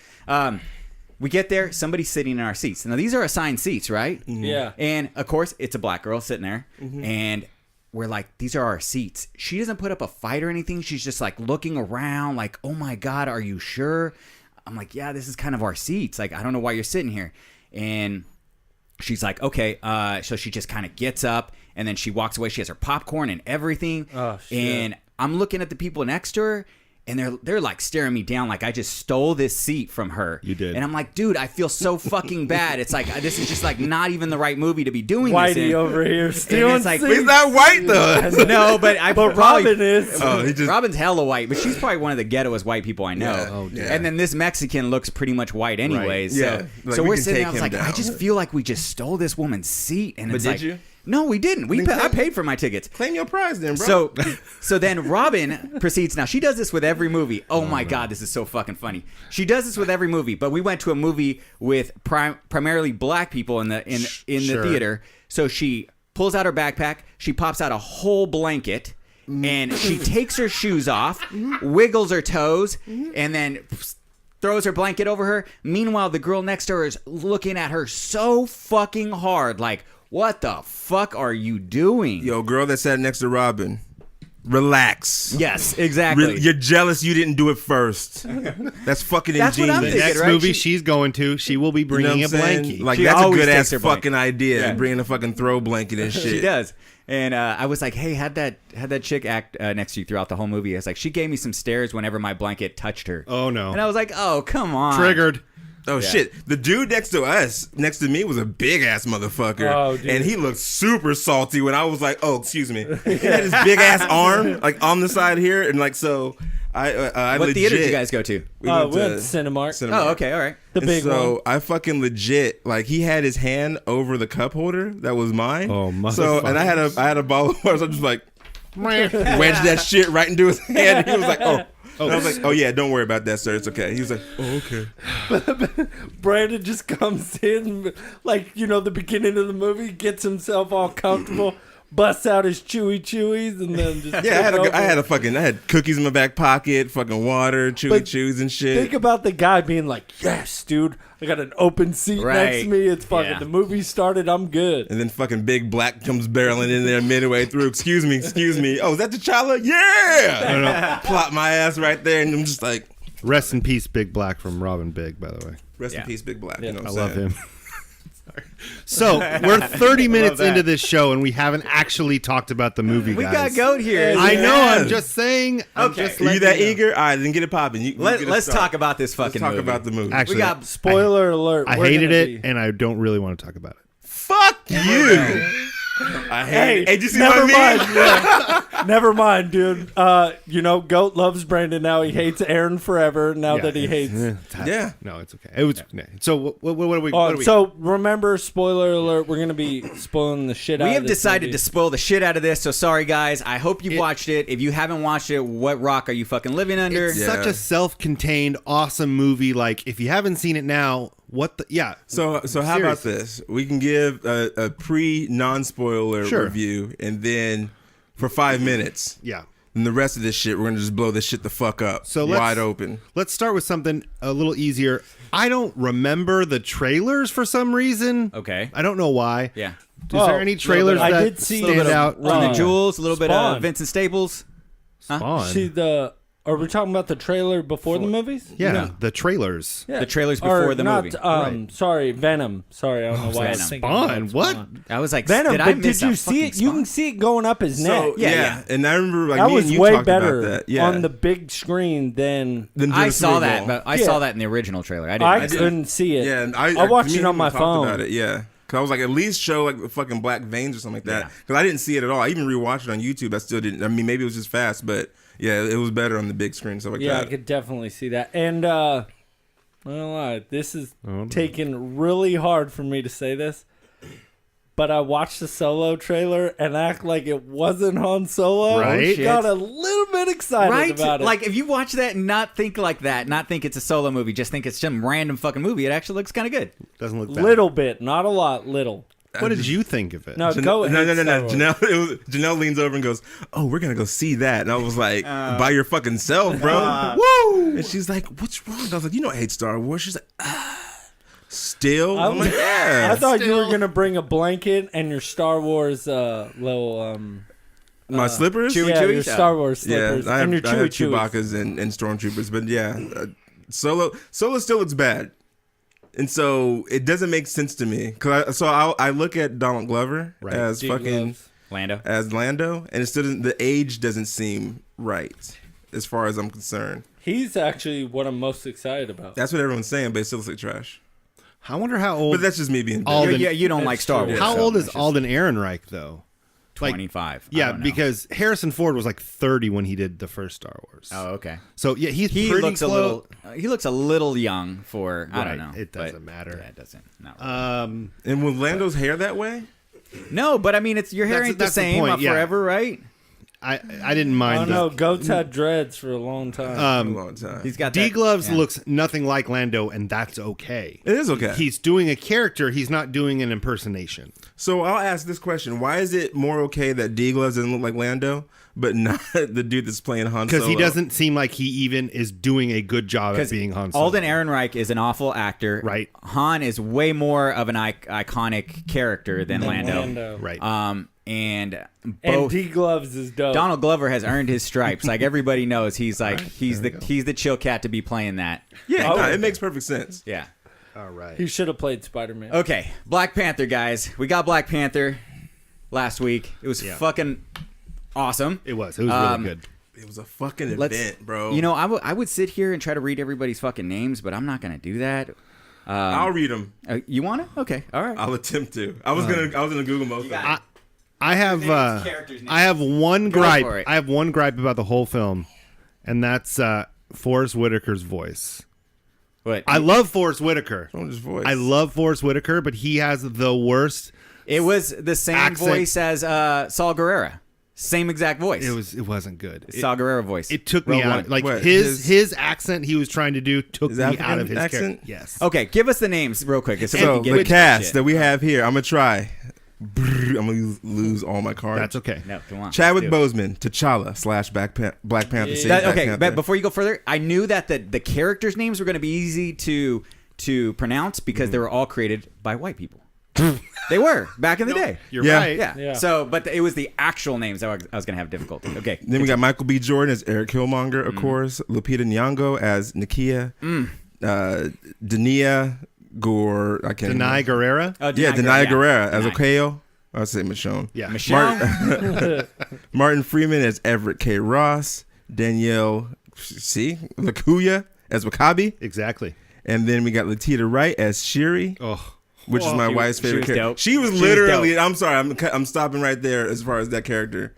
We get there, somebody's sitting in our seats. Now these are assigned seats, right? Yeah. And of course, it's a black girl sitting there, and we're like, these are our seats. She doesn't put up a fight or anything. She's just like looking around, like, oh my God, are you sure? I'm like, yeah, this is kind of our seats. Like, I don't know why you're sitting here. And she's like, okay. So she just kind of gets up and then she walks away. She has her popcorn and everything. Oh, shit. And I'm looking at the people next to her. And they're like staring me down like I just stole this seat from her. You did. And I'm like, dude, I feel so fucking bad. It's like, this is just like not even the right movie to be doing this Whitey in. over here stealing it's like- seats. He's not white though. No, but But probably, Robin is. Oh, he just Robin's hella white, but she's probably one of the ghettoest white people I know. Yeah. Oh, damn. And then this Mexican looks pretty much white anyways. Yeah. So, Like, so we we're can sitting take there. I was him like, I down. just feel like we just stole this woman's seat. And But it's did like, you? No, we didn't. I paid for my tickets. claim your prize then, bro. So then Robin proceeds. Now she does this with every movie. Oh my God, this is so fucking funny. She does this with every movie. But we went to a movie with primarily black people in the Sure. theater. So she pulls out her backpack. She pops out a whole blanket. And she takes her shoes off, wiggles her toes, and then throws her blanket over her. Meanwhile, the girl next to her is looking at her so fucking hard, like, what the fuck are you doing? Yo, girl that sat next to Robin, relax. Yes, exactly. You're jealous you didn't do it first. That's fucking That's what ingenious. I'm The thinking, next right? movie she's going to, she will be You know bringing what a I'm saying? blankie. Like, She that's a always good ass takes her blanket. fucking idea. Yeah. Bringing a fucking throw blanket and shit. She does. And I was like, hey, had that chick act next to you throughout the whole movie. I was like, she gave me some stares whenever my blanket touched her. Oh, no. And I was like, oh, come on. Triggered. Oh shit! The dude next to me, was a big ass motherfucker, Oh, dude. and he looked super salty when I was like, "Oh, excuse me." He had his big ass arm like on the side here, and like so. I What legit, theater did you guys go to? We went to Cinemark. Oh, okay, all right. The big so one. I fucking legit like he had his hand over the cup holder that was mine. Oh, So and I had a bottle of water, so I'm just like wedged that shit right into his hand. And he was like, "Oh." And I was like, "Oh yeah, don't worry about that, sir. It's okay." He was like, "Oh okay." Brandon just comes in, like, the beginning of the movie, gets himself all comfortable, busts out his chewies, and then just Yeah, I had cookies in my back pocket, fucking water, chewies and shit. Think about the guy being like, "Yes, dude, I got an open seat next Right. to me. It's fucking Yeah. the movie started. I'm good." And then fucking Big Black comes barreling in there midway through. Excuse me. Oh, is that T'Challa? Yeah. Plop my ass right there, and I'm just like, Rest in peace, Big Black from Robin Big, by the way. rest in Yeah. peace, Big Black. You know what I I'm love saying? him. So we're 30 minutes into this show, and we haven't actually talked about the movie, We guys. got goat here. I know. Yeah. I'm just saying. Okay. Are you that eager? All right, then get it popping. Let's talk about this Let's fucking talk movie. about the movie. Actually, We got Spoiler alert. I we're hated gonna it, and I don't really want to talk about it. Fuck you. I hate it. Hey, did you see never my mind. meme? Yeah. Never mind, dude. Goat loves Brandon now. He hates Aaron forever now that he hates. Yeah. No, it's okay. It was. So what are we? What are we? So remember, spoiler alert, we're gonna be spoiling the shit out We of have this decided movie. to spoil the shit out of this, so sorry guys. I hope you've watched it. If you haven't watched it, what rock are you fucking living under? It's Yeah. such a self-contained, awesome movie. Like, if you haven't seen it now, what the? Yeah. So how about this? We can give a non-spoiler Sure. review, and then for 5 minutes, Yeah. and the rest of this shit, we're gonna just blow this shit the fuck up, So wide open. Let's start with something a little easier. I don't remember the trailers for some reason. Okay. I don't know why. Yeah. Is there any trailers I that did see- stand out? Run the Jewels, a little bit Spawn. of Vincent Staples. Spawn. See are we talking about the trailer before the movies? Yeah, the trailers. Yeah. The trailers before Or the not, movie. Sorry, Venom. Sorry, I don't know why I was Venom. thinking Spawn? about What? Spawn. I was like, Venom, did I but miss did you a see fucking it? You Spawn? can see it going up his neck. So Yeah. and I remember like That me was and you way talked better about that. Yeah. on the big screen than Than I the saw Super that, Bowl. but I Yeah. saw that in the original trailer. I didn't. I miss it. couldn't see it. Yeah, and I watched me it and on you my talked phone. About it, yeah. Cause I was like, at least show like the fucking black veins or something like that. Yeah. Cause I didn't see it at all. I even rewatched it on YouTube. I still didn't. I mean, maybe it was just fast, but yeah, it was better on the big screen and stuff like Yeah, that. I could definitely see that. And I don't lie, this is taking really hard for me to say this, but I watched the Solo trailer and act like it wasn't Han Solo. Right? Got a little bit excited Right? about it. Like, if you watch that and not think like that, not think it's a solo movie, just think it's some random fucking movie, it actually looks kind of good. Doesn't look bad. little bit, not a lot, little. What did you think of it? No, go ahead. No. Star Wars. Janelle leans over and goes, "Oh, we're gonna go see that." And I was like, "By your fucking self, bro." Woo! And she's like, "What's wrong?" I was like, "You know, I hate Star Wars." She's like, "Still?" I'm like, "Yeah." I thought you were gonna bring a blanket and your Star Wars little My slippers. Chewy yeah, Chewies? your Star Wars slippers Yeah, I and have, your I have Chewy Chewies. Chewbacca's and stormtroopers, but yeah, Solo still looks bad, and so it doesn't make sense to me. I look at Donald Glover Right. as Dude fucking loves- Lando. as Lando, and it still doesn't, the age doesn't seem right as far as I'm concerned. He's actually what I'm most excited about. That's what everyone's saying, but it still looks like trash. I wonder how old. But that's just me being. Alden- bitter. You don't like Star true. Wars. how so old is it's just Alden Ehrenreich though? Like, 25. I Yeah, don't know. because Harrison Ford was like 30 when he did the first Star Wars. Oh, okay. So yeah, he's He pretty looks close. a little. He looks a little young for. I don't Right, know. it but- doesn't matter. Yeah, it doesn't. Not really. And with Lando's hair that way, No, but I mean, it's your hair That's- ain't the that's the same point, yeah. forever, right? I didn't I mind. don't know. Goats had dreads for a long time. a long time. He's got D that- Gloves yeah. looks nothing like Lando, and that's okay. It is okay. He's doing a character. He's not doing an impersonation. So I'll ask this question: why is it more okay that D Gloves doesn't look like Lando, but not the dude that's playing Han Solo? Because he doesn't seem like he even is doing a good job at being Han Solo. Alden Ehrenreich is an awful actor. Right. Han is way more of an iconic character than Lando. Right. And and both D Gloves is dope. Donald Glover has earned his stripes. Like everybody knows, he's like he's the chill cat to be playing that. Yeah, Oh. no, it makes perfect sense. Yeah. All right. He should have played Spider-Man. Okay, Black Panther, guys. We got Black Panther last week. It was fucking awesome. It was really good. It was a fucking Let's- event, bro. You know, I would sit here and try to read everybody's fucking names, but I'm not gonna do that. I'll read them. You want to? Okay, all right. I'll attempt to. I was gonna Google most of them. I have character's name. I have one Go gripe. for it. I have one gripe about the whole film, and that's Forrest Whitaker's voice. What? I love Forrest Whitaker. From his voice. I love Forrest Whitaker, but he has the worst. It was the same accent. voice as Saul Guerrero. Same exact voice. It wasn't good. Saul Guerrero voice. It took me Rogue out. One. Like What, his accent he was trying to do took His me African out of his accent? character. Yes. Okay, give us the names real quick. So, we So can get the into cast shit. that we have here, I'm gonna try. I'm gonna lose all my cards. That's okay. No, come on. Chadwick let's do it. Boseman, T'Challa / Black Panther. Black Panther. Okay, Panther. but before you go further, I knew that the characters' names were going to be easy to pronounce because they were all created by white people. They were back in the day. You're Yeah. right. Yeah. So, but it was the actual names that I was going to have difficulty. Okay. Then we got Michael B. Jordan as Eric Killmonger, of course. Lupita Nyong'o as Nakia. Dania Gore. I can't. Denai Guerrera. Oh, Yeah, Denai Guerrera as Denai. Okayo. I'll say Michonne. Yeah. Michelle. Martin Freeman as Everett K. Ross. Danielle, Lakuya as Wakabi. Exactly. And then we got Latita Wright as Shiri, Oh. which is my wife's she favorite was character. dope. She was She was literally, dope. I'm sorry, I'm stopping right there as far as that character.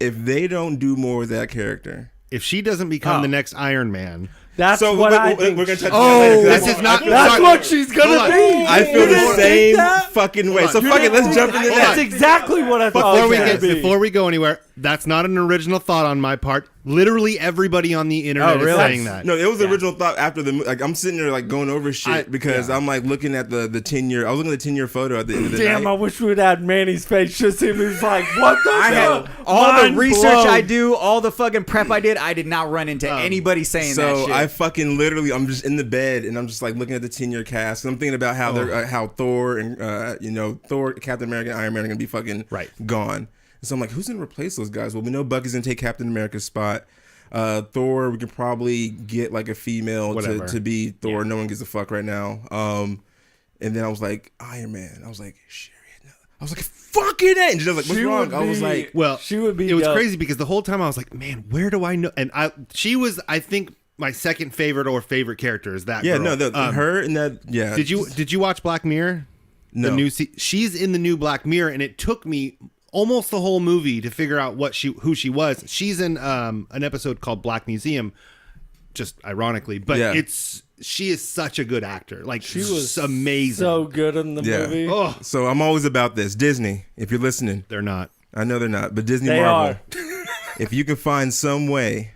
If they don't do more with that character. If she doesn't become the next Iron Man, That's So what I we're think. going to touch Oh, on that later, 'cause this is not. That's sorry. what she's gonna Hold on. be. I feel You the didn't same think that? fucking way. Hold So on. fuck it, let's jump into That's that. exactly what I thought. Before it we was get gonna be. before we go anywhere, that's not an original thought on my part. Literally everybody on the internet Oh, really? is saying that. No, it was the original thought after the like I'm sitting there like going over shit because I'm like looking at the 10-year. I was looking at the 10-year photo at the end of the Damn, night. I wish we'd had Manny's face. Just him. He was like, "What the I hell?" had all the Mind research blown. I do, all the fucking prep I did. I did not run into anybody saying that So shit. I fucking literally, I'm just in the bed and I'm just like looking at the 10-year cast. And I'm thinking about how they're how Thor and Thor, Captain America, and Iron Man are gonna be fucking gone. And so I'm like, who's gonna replace those guys? Well, we know Bucky's gonna take Captain America's spot. Thor, we can probably get like a female to be Thor. Yeah. No one gives a fuck right now. And then I was like, Iron Man. I was like, Shiri. I was like, fucking it. And she was like, what's She wrong? would I was be- like, Well, She would be It was dope. crazy because the whole time I was like, man, where do I know? And she was, I think, my second favorite or favorite character is that. yeah, girl. no, her and that, yeah. Did you watch Black Mirror? No. The new she's in the new Black Mirror, and it took me almost the whole movie to figure out who she was. She's in an episode called Black Museum, just ironically, but Yeah. she is such a good actor. Like She was amazing. so good in the movie. Oh, So I'm always about this. Disney, if you're listening, they're not. I know they're not, but Disney They Marvel. are. If you can find some way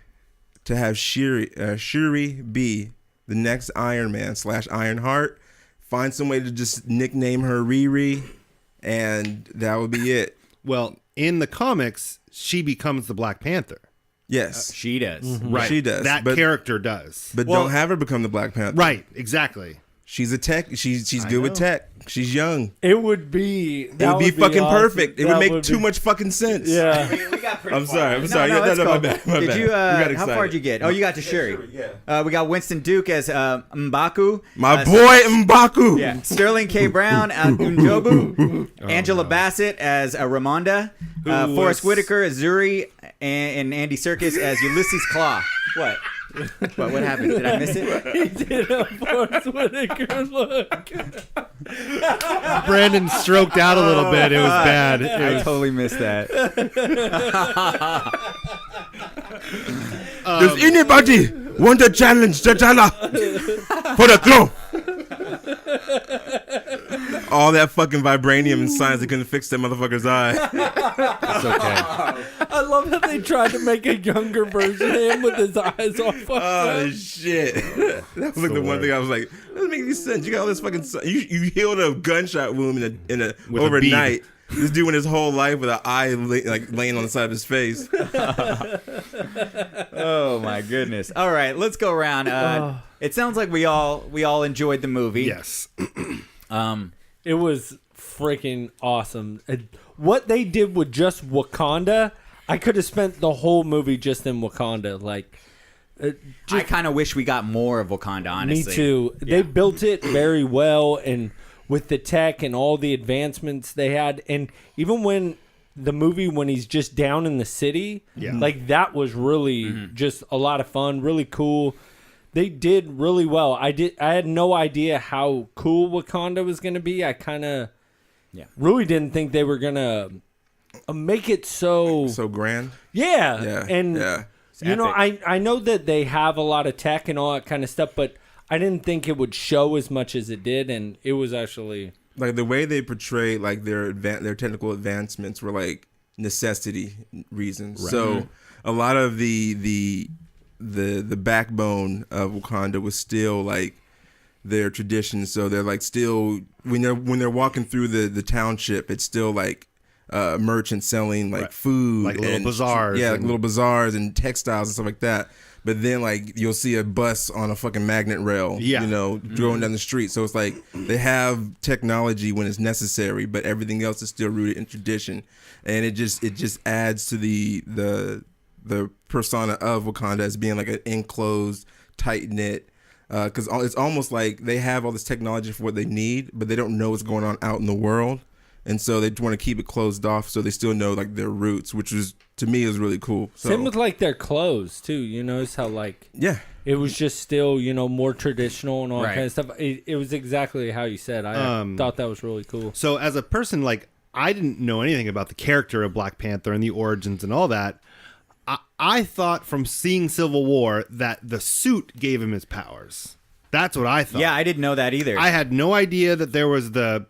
to have Shuri be the next Iron Man / Ironheart, find some way to just nickname her Riri, and that would be it. Well, in the comics, she becomes the Black Panther. Yes, she does. Right. She does. That but, character does. but Well- don't have her become the Black Panther. Right. Exactly. She's a tech. She's good with tech. She's young. It would be. It would be fucking awesome. perfect. It That would make too be- much fucking sense. Yeah. We got pretty I'm far. sorry. I'm sorry. No, No, it's my cool. bad. My Did bad. you? We got How excited. far did you get? Oh, you got to Shuri. We got Winston Duke as M'Baku. My boy M'Baku. Yeah. Sterling K. Brown as Unjobu. Angela Bassett as Ramonda. Forrest Whitaker as Zuri. And Andy Serkis as Ulysses Claw. What? What happened? Did I miss it? He did a Forrest Whitaker look. Brandon stroked out a little bit. It was bad. I totally missed that. Does anybody want to challenge T'Challa for the throne? All that fucking vibranium and science that couldn't fix that motherfucker's eye. It's okay. I love how they tried to make a younger version of him with his eyes all fucked Oh up. shit! That was like the one thing I was like, that doesn't make any sense. You got all this fucking. You healed a gunshot wound in a With a overnight. This dude went his whole life with an eye laying on the side of his face. Oh my goodness! All right, let's go around. It sounds like we all enjoyed the movie. Yes. It was freaking awesome. What they did with just Wakanda, I could have spent the whole movie just in Wakanda. Like, I kind of wish we got more of Wakanda. Honestly, me too. They built it very well, and with the tech and all the advancements they had, and even when he's just down in the city, like that was really just a lot of fun, really cool. they did really well. I had no idea how cool Wakanda was going to be. I kind of really didn't think they were going to make it so grand. Yeah. And you know, I know that they have a lot of tech and all that kind of stuff, but I didn't think it would show as much as it did, and it was actually like the way they portray like their technical advancements were like necessity reasons. Right. So a lot of the backbone of Wakanda was still like their traditions. So they're like still when they're walking through the township, it's still like merchants selling like food, like little bazaars, like little bazaars and textiles and stuff like that. But then like you'll see a bus on a fucking magnet rail, you know, going down the street. So it's like they have technology when it's necessary, but everything else is still rooted in tradition, and it just adds to the persona of Wakanda as being like an enclosed, tight knit. Because it's almost like they have all this technology for what they need, but they don't know what's going on out in the world. And so they want to keep it closed off so they still know like their roots, which was to me is really cool. So, same with like their clothes too. You notice how like it was just still, you know, more traditional and all that kind of stuff. It was exactly how you said. I thought that was really cool. So as a person, like I didn't know anything about the character of Black Panther and the origins and all that. I thought from seeing Civil War that the suit gave him his powers. That's what I thought. Yeah, I didn't know that either. I had no idea that there was the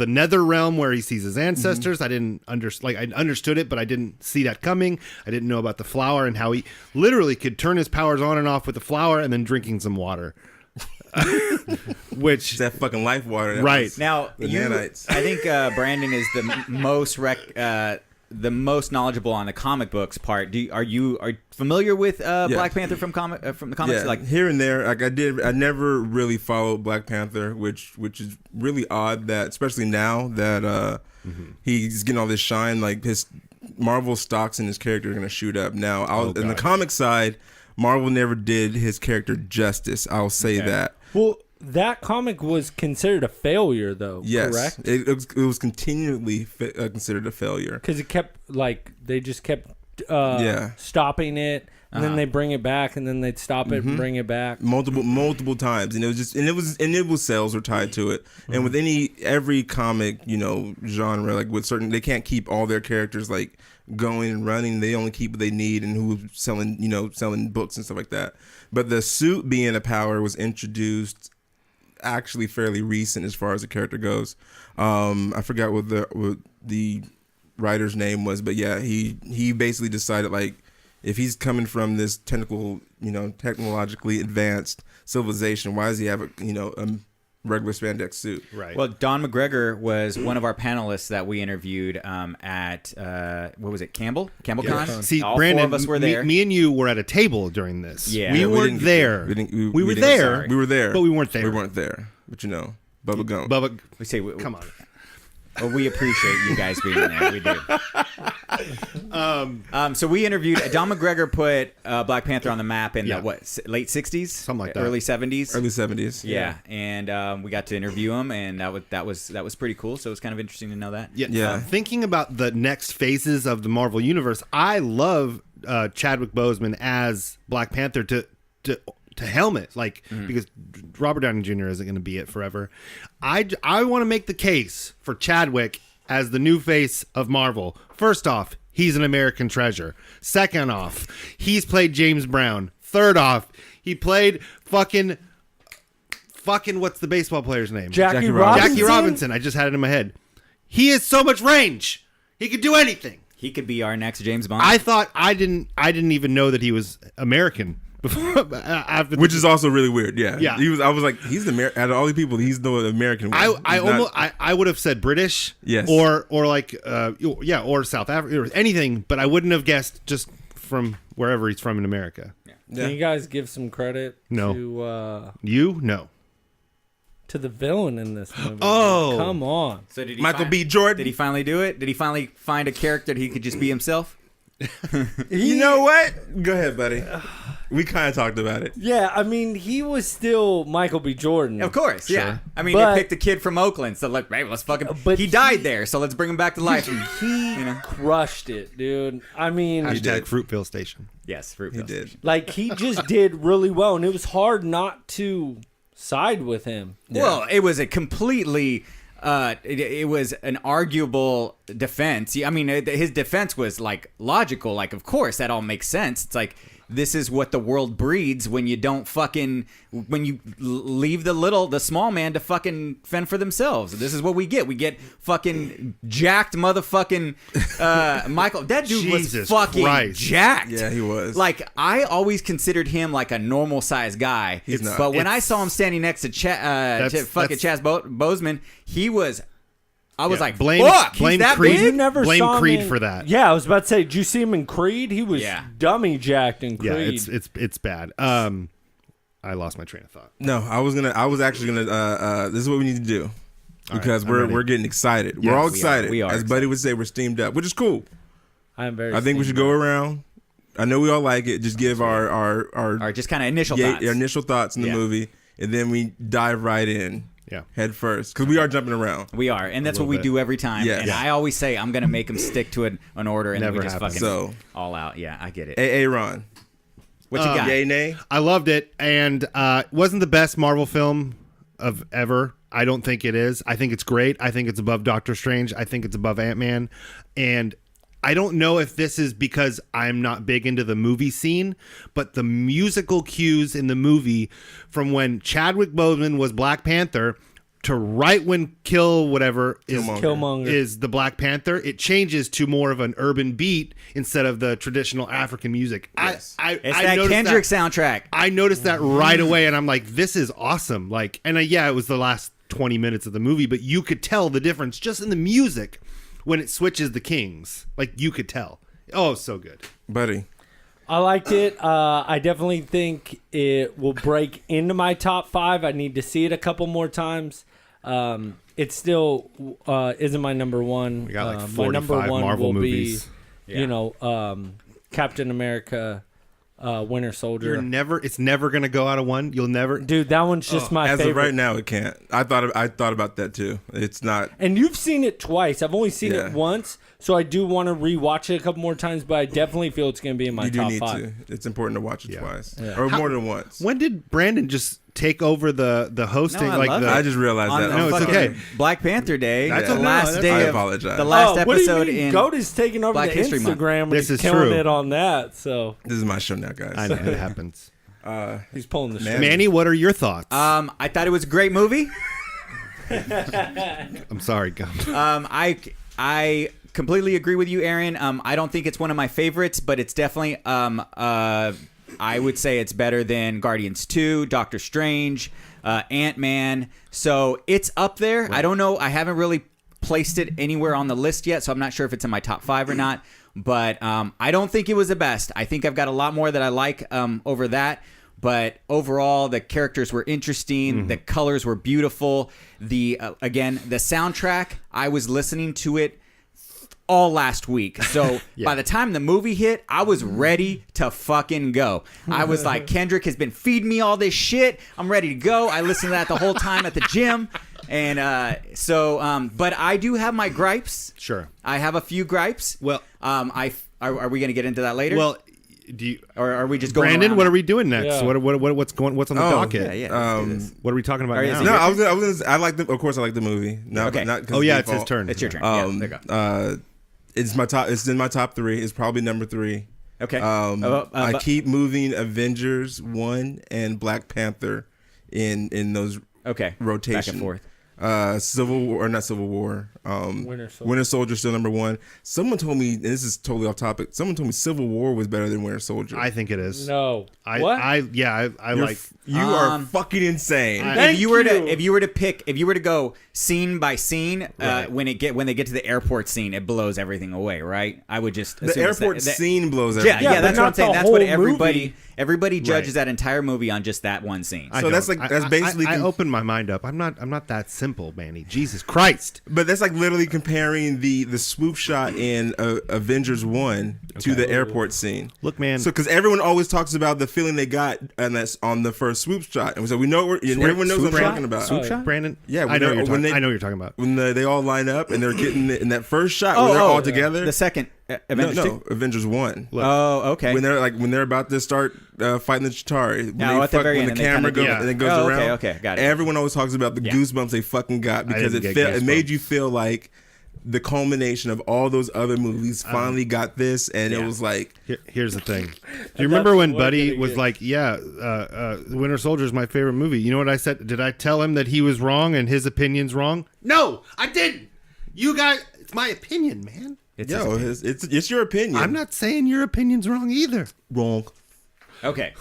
nether realm where he sees his ancestors. I didn't I understood it, but I didn't see that coming. I didn't know about the flower and how he literally could turn his powers on and off with the flower and then drinking some water. Which it's that fucking life water, right? Now, nanites. I think Brandon is the most knowledgeable on the comic books part. Are you familiar with Black Panther from the comics? Yeah, like here and there. Like I never really followed Black Panther, which is really odd that, especially now that he's getting all this shine. Like his Marvel stocks and his character are gonna shoot up. Now, in the comic side, Marvel never did his character justice. I'll say that. Well, that comic was considered a failure, though. Yes, correct? It was continually considered a failure because it kept they just kept stopping it, and then they bring it back, and then they'd stop it and bring it back multiple times, and it was sales were tied to it, and with every comic genre, like with certain, they can't keep all their characters like going and running. They only keep what they need and who's selling books and stuff like that. But the suit being a power was introduced actually fairly recent as far as the character goes. I forgot what the writer's name was, but yeah, he basically decided like if he's coming from this technologically advanced civilization, why does he have a regular spandex suit? Right. Well, Don McGregor was one of our panelists that we interviewed at what was it, CampbellCon? See, all Brandon, 4 of us were there. Me and you were at a table during this. Yeah. we weren't there. We were there. We were there, but we weren't there. We weren't there. But Bubba Gump. We say, come on. Well, we appreciate you guys being there. We do. So we interviewed Don McGregor put Black Panther on the map in the late 60s, something like that, early 70s. Early 70s. Yeah, and we got to interview him, and that was pretty cool. So it was kind of interesting to know that. Yeah. Thinking about the next phases of the Marvel universe, I love Chadwick Boseman as Black Panther to helmet, like because Robert Downey Jr. isn't going to be it forever. I want to make the case for Chadwick as the new face of Marvel. First off, he's an American treasure. Second off, he's played James Brown. Third off, he played fucking what's the baseball player's name? Jackie Robinson. Jackie Robinson. I just had it in my head. He has so much range. He could do anything. He could be our next James Bond. I thought I didn't even know that he was American. Which is also really weird. Yeah. I was like, he's the out of all the people, he's the American one. I would have said British. Yes. Or like or South Africa or anything, but I wouldn't have guessed just from wherever he's from in America. Can you guys give some credit No. to No. to the villain in this movie? Oh. Come on. So did he Michael B. Jordan. Did he finally do it? Did he finally find a character that he could just be himself? You know what? Go ahead, buddy. We kind of talked about it. Yeah, I mean, he was still Michael B. Jordan. Of course, yeah. I mean, But- they picked a kid from Oakland, so like, hey, let's fucking. But he died there, so let's bring him back to life. He crushed it, dude. I mean, Hashtag Fruitville Station. Yes, Fruit He Field did. Station. like he just did really well, and it was hard not to side with him. Well, it was a completely. It was an arguable defense. I mean, his defense was like logical. Like, of course, that all makes sense. It's like this is what the world breeds when you don't when you leave the small man to fucking fend for themselves. This is what we get. We get fucking jacked motherfucking Michael. That dude Jesus was fucking Christ. jacked. Yeah, he was. Like, I always considered him like a normal sized guy. He's not. But when I saw him standing next to Chaz Boseman, he was. I was like, blame fuck, he's blame that Creed. big? You never blame saw him Creed in- for that. Yeah, I was about to say, did you see him in Creed? He was Yeah. dummy jacked in Creed. Yeah, it's bad. I lost my train of thought. No, I was actually gonna. This is what we need to do because I'm ready. we're getting excited. We're all Yes, excited. we are As Buddy would say, we're steamed up, which is cool. I'm very. I think we should go around. I know we all like it. Just give our All right, just kind of initial thoughts. our initial thoughts in the Yeah. movie, and then we dive right in. Yeah. Head first, because we are jumping around. We are, and that's what little we bit. do every time. Yes. And Yeah. I always say I'm gonna make him stick to an order, and then Never we just happens. fucking So- all out. Yeah, I get it. AA Ron. What you got? Yay, nay? I loved it, and wasn't the best Marvel film of ever. I don't think it is. I think it's great. I think it's above Doctor Strange. I think it's above Ant-Man, and I don't know if this is because I'm not big into the movie scene, but the musical cues in the movie from when Chadwick Boseman was Black Panther to right when Killmonger. is the Black Panther, it changes to more of an urban beat instead of the traditional African music. Yes. I It's I that noticed Kendrick soundtrack. I noticed that right away, and I'm like, this is awesome. Like, and yeah, it was the last 20 minutes of the movie, but you could tell the difference just in the music when it switches the kings. Like, you could tell. Oh, so good. Buddy. I liked it. I definitely think it will break into my top 5. I need to see it a couple more times. It still isn't my number one. We got like my 45 number one Marvel will movies. be, Captain America, Winter Soldier. It's never going to go out of one. You'll never. Dude, that one's just my As favorite. of right now, it can't. I thought about that too. It's not. And you've seen it twice. I've only seen Yeah. it once, so I do want to rewatch it a couple more times. But I definitely feel it's going to be in my You do top need 5. to. It's important to watch it twice Yeah. or more than once. When did Brandon just take over the hosting? No, I like love the, it. I just realized On that. No, it's fucking okay. Black Panther Day, That's the okay. last No, day I of apologize. the last what do you episode mean? in Goat is taking over Black the History Month. Instagram and This he's is killing true. it on that. So This is my show now, guys. I know it happens. he's pulling the Man. string. Manny, what are your thoughts? I thought it was a great movie. I'm sorry, Gum. I completely agree with you, Aaron. I don't think it's one of my favorites, but it's definitely I would say it's better than Guardians 2, Doctor Strange, Ant-Man. So it's up there. I don't know. I haven't really placed it anywhere on the list yet, so I'm not sure if it's in my top 5 or not. But I don't think it was the best. I think I've got a lot more that I like over that. But overall, the characters were interesting. The colors were beautiful. Again, the soundtrack, I was listening to it all last week. So by the time the movie hit, I was ready to fucking go. I was like, Kendrick has been feeding me all this shit. I'm ready to go. I listened to that the whole time at the gym. And but I do have my gripes. Sure. I have a few gripes. Well, are we going to get into that later? well, do you, or are we just going Brandon? around What it? are we doing next? Yeah. What's on the Oh, docket? Yeah, let's do this. What are we talking about Or is now? it No, your I was gonna. I like the. Of course, I like the movie. No, Okay. not 'cause Oh yeah, of it's his default. turn. It's your turn. Um, Yeah, there you go. It's my top. It's in my top 3. It's probably number 3. Okay. I keep moving Avengers 1 and Black Panther in those Okay. rotation. Back and forth. Civil War, or not Civil War. Winter Soldier. Winter Soldier still number 1. Someone told me, and this is totally off topic. Someone told me Civil War was better than Winter Soldier. I think it is. No. I What? I like. You are fucking insane. Thank if you were you. to go scene by scene, Right. when they get to the airport scene, it blows everything away, right? I would just the assume it's airport that- scene blows Yeah, everything. yeah, but that's what I'm not saying. the That's what whole everybody movie. judges Right. that entire movie on just that one scene. I So don't. that's basically. I opened my mind up. I'm not that simple. simple, Manny. Jesus Christ. But that's like literally comparing the swoop shot in Avengers 1 to the airport scene. Look, man. So, because everyone always talks about the feeling they got, and that's on the first swoop shot, and so we know everyone knows what I'm talking about. Swoop shot, Brandon. Yeah, I know what you're talking about. When they all line up and they're getting in that first shot when they're all together. The second Avengers no, Avengers 1. Look, Oh, okay. When they're about to start fighting the Chitauri, At the very when end, the camera goes and it goes around. Okay, got it. Everyone always talks about the goosebumps they fucking got because it made you feel like the culmination of all those other movies finally got this, and it was like. Here's the thing. Do you remember when Buddy was like, Winter Soldier is my favorite movie? You know what I said? Did I tell him that he was wrong and his opinion's wrong? No, I didn't. You guys, it's my opinion, man. It's your opinion. I'm not saying your opinion's wrong either. Wrong. Okay.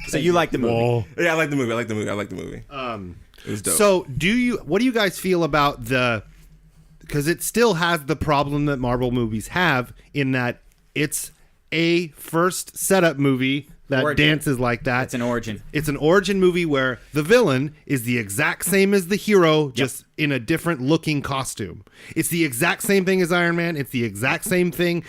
So you like the movie? Yeah, I like the movie. It was dope. So what do you guys feel about because it still has the problem that Marvel movies have in that it's a first setup movie that dances like that. It's an origin. It's an origin movie where the villain is the exact same as the hero, just in a different looking costume. It's the exact same thing as Iron Man. It's the exact same thing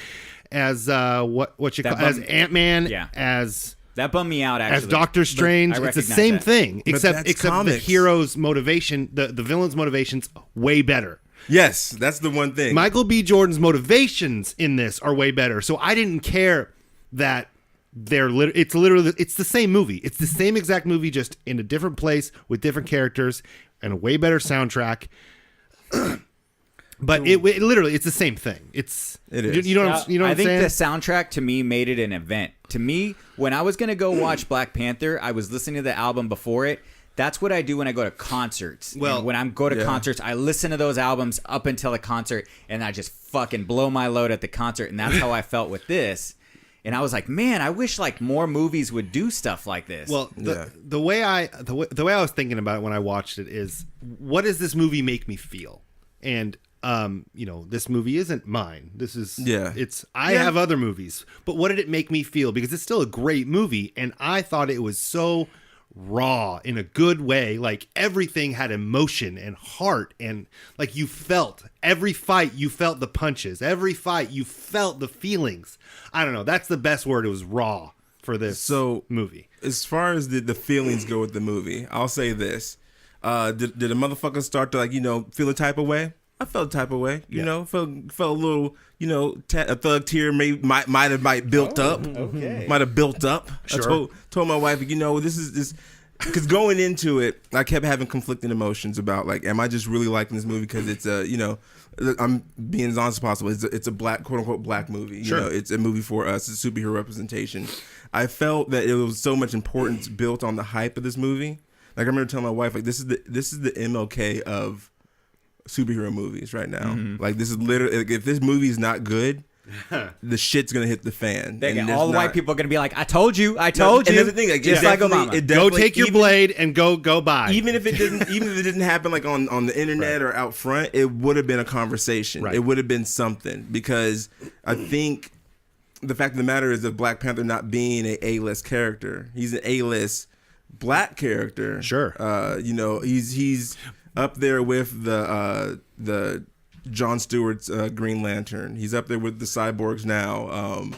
as as Ant-Man, as that bummed me out, actually. As Doctor Strange. It's the same thing, except the hero's motivation, the villain's motivation's way better. Yes, that's the one thing. Michael B. Jordan's motivations in this are way better. So I didn't care that it's the same movie. It's the same exact movie, just in a different place with different characters and a way better soundtrack. But it literally, it's the same thing. It is. You know what I'm saying? I think the soundtrack to me made it an event. To me, when I was going to go watch Black Panther, I was listening to the album before it. That's what I do when I go to concerts. Well, and when I go to concerts, I listen to those albums up until the concert, and I just fucking blow my load at the concert. And that's how I felt with this. And I was like, man, I wish like more movies would do stuff like this. Well, the way I was thinking about it when I watched it is, what does this movie make me feel? And this movie isn't mine. This is I have other movies, but what did it make me feel? Because it's still a great movie, and I thought it was so raw in a good way. Like everything had emotion and heart, and like you felt every fight, you felt the punches. Every fight, you felt the feelings. I don't know. That's the best word. It was raw for this movie. As far as the feelings go with the movie, I'll say this: did a motherfucker start to feel a type of way? I felt a type of way, felt a little, a thug tear might have built up. Okay. Might have built up. Sure. I told my wife, this is because going into it, I kept having conflicting emotions about am I just really liking this movie because it's I'm being as honest as possible. It's a black, quote unquote, black movie. Sure. It's a movie for us. It's superhero representation. I felt that it was so much importance built on the hype of this movie. Like I remember telling my wife, this is the MLK of superhero movies right now. Mm-hmm. Like this is literally, if this movie is not good, the shit's gonna hit the fan. All the white people are gonna be like, I told you. And that's the thing, just like Obama. Go take your blade and go buy. Even if it didn't happen on the internet or out front, it would have been a conversation. Right. It would have been something, because I think the fact of the matter is that Black Panther not being an A-list character, he's an A-list black character. Sure. He's up there with the Jon Stewart's Green Lantern. He's up there with the cyborgs now.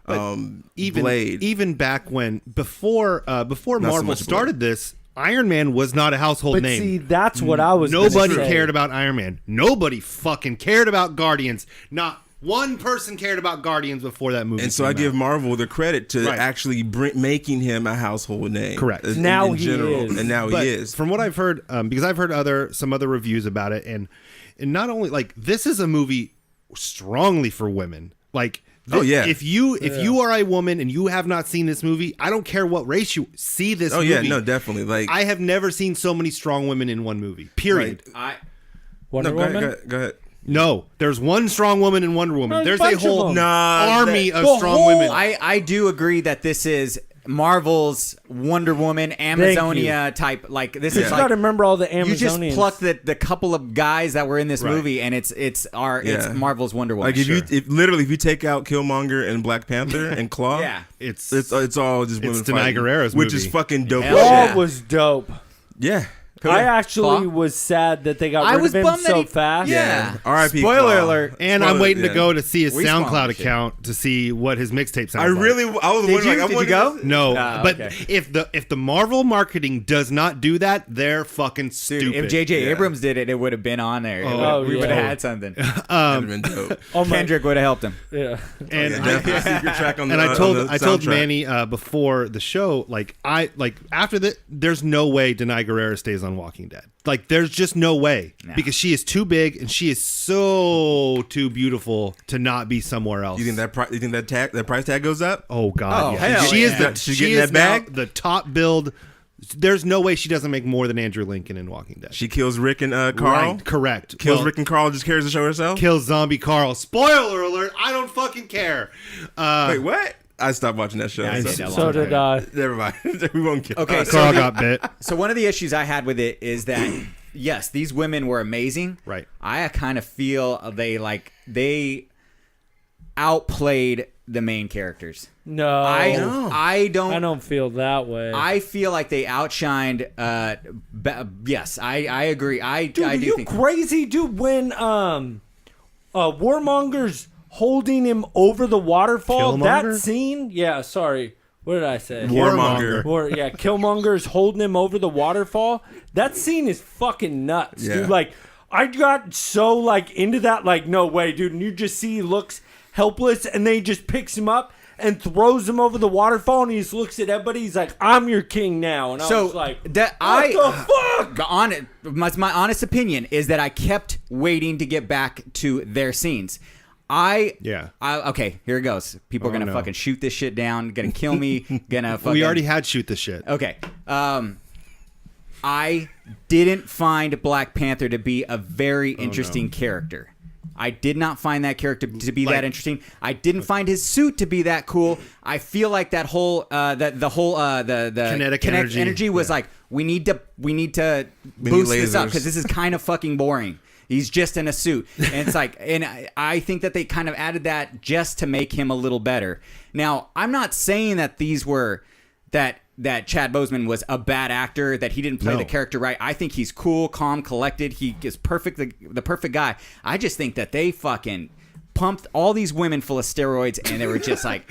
Blade. Even back when before Marvel started this, Iron Man was not a household name. See, that's what I was. Nobody cared about Iron Man. Nobody fucking cared about Guardians. Not one person cared about Guardians before that movie. And so I give Marvel the credit to actually making him a household name. Correct. Now in he general. is. And now he is. From what I've heard, because I've heard some other reviews about it, and not only this is a movie strongly for women. If you are a woman and you have not seen this movie, I don't care what race you see this movie. Oh yeah, no, definitely. I have never seen so many strong women in one movie. Period. Wonder Woman? Go ahead. No, there's one strong woman in Wonder Woman. There's a whole army of strong women. women. I do agree that this is Marvel's Wonder Woman, Amazonia type. This is you got to remember all the Amazonians. You just pluck the couple of guys that were in this movie, and it's Marvel's Wonder Woman. If you take out Killmonger and Black Panther and Claw, it's all just women Denai fighting, Guerrero's which movie. is fucking dope. Claw was dope. Yeah. I actually was sad that they got rid of him so fast. Yeah. R.I.P. Spoiler Claw. alert. And Spoiler, I'm waiting to yeah. go to see his We spawned SoundCloud shit. account to see what his mixtape sounds I like. was Did wondering. you? Did you go? No, Ah, but okay. if the Marvel marketing does not do that, they're fucking Dude, stupid. if J.J. Yeah. Abrams did it, it would have been on there. We would have had something. That'd have been dope. Oh my, Kendrick would have helped him. yeah. and Yeah, definitely secret track on the, and I on told the I told soundtrack. Manny before the show, like after that, there's no way Denai Guerrera stays on Walking Dead. Like there's just no way because she is too big and she is so too beautiful to not be somewhere else. You think that price tag goes up? Oh God, Oh, yeah. hell She is yeah. the She's she getting is that bag? now the top build. There's no way she doesn't make more than Andrew Lincoln in Walking Dead. She kills Rick and Carl. Right, correct. Kills Well, Rick and Carl. Just cares to show herself. kills zombie Carl. Spoiler alert! I don't fucking care. Wait, what? I stopped watching that show. I so- did that So did I. Never mind. We won't kill. Okay, Carl got bit. So one of the issues I had with it is that yes, these women were amazing. Right. I kind of feel they outplayed the main characters. No, I don't feel that way. I feel like they outshined. Yes, I agree. I Dude, do are you think crazy, dude? When Warmonger's holding him over the waterfall, Killmonger? that scene. Yeah, sorry. What did I say? Warmonger. Killmonger's holding him over the waterfall. That scene is fucking nuts, Yeah. dude. Like, I got so like into that. Like, no way, dude. And you just see he looks helpless, and then he just picks him up and throws him over the waterfall, and he just looks at everybody. He's like, "I'm your king now," and I so. was like, That "What the fuck?" My honest opinion is that I kept waiting to get back to their scenes. Okay, here it goes. People are gonna fucking shoot this shit down. Gonna kill me. Gonna fucking. We already had shoot the shit. Okay. I didn't find Black Panther to be a very interesting character. I did not find that character to be that interesting. I didn't find his suit to be that cool. I feel like that whole the Kinetic energy was like we need to boost this up lasers. because this is kind of fucking boring. He's just in a suit, and it's like, and I think that they kind of added that just to make him a little better. Now, I'm not saying that these were that Chad Boseman was a bad actor, that he didn't play the character right. I think he's cool, calm, collected. He is perfect, the perfect guy. I just think that they fucking pumped all these women full of steroids, and they were just like,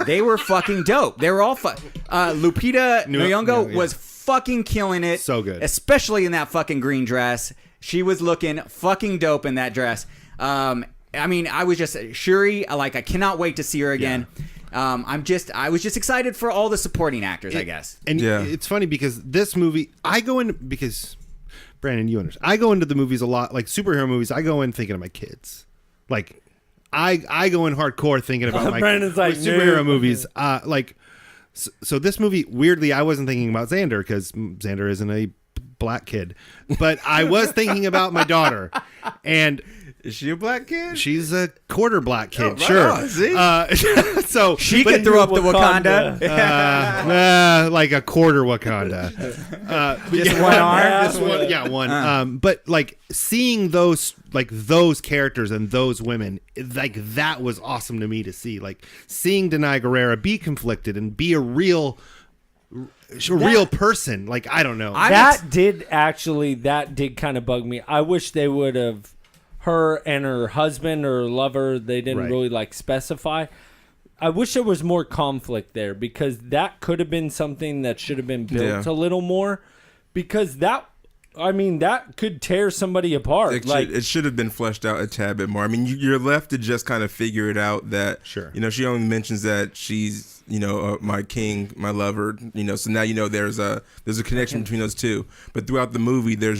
they were fucking dope. They were all Lupita Nyong'o was fucking killing it. So good. Especially in that fucking green dress. She was looking fucking dope in that dress. I mean, I was just Shuri. I cannot wait to see her again. I was just excited for all the supporting actors, I guess. And it's funny because this movie, because Brandon, you understand. I go into the movies a lot, like superhero movies. I go in thinking of my kids. Like, I go in hardcore thinking about my Brandon's like, superhero no. movies. So this movie, weirdly, I wasn't thinking about Xander because Xander isn't a black kid, but I was thinking about my daughter, and Is she a black kid? she's a quarter black kid. right Sure. on, see? So She could throw up the Wakanda. like a quarter Wakanda. Just one arm. Just one, yeah, one. But like seeing those characters and those women, like that was awesome to me to see. Like seeing Denai Guerrera be conflicted and be a real person. Like I don't know. That did kind of bug me. I wish they would have her and her husband or lover. They didn't Right. really specify. I wish there was more conflict there because that could have been something that should have been built a little more. Because that could tear somebody apart. It should have been fleshed out a tad bit more. I mean, you're left to just kind of figure it out that, Sure. she only mentions that she's, my king, my lover, so now, there's a connection between those two. But throughout the movie, they're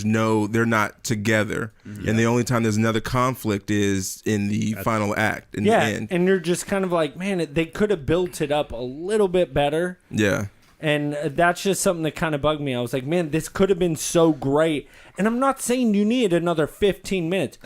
not together. And the only time there's another conflict is in the final act, in the end. and you're just kind of like, man, they could have built it up a little bit better. Yeah. And that's just something that kind of bugged me. I was like, man, this could have been so great. And I'm not saying you need another 15 minutes.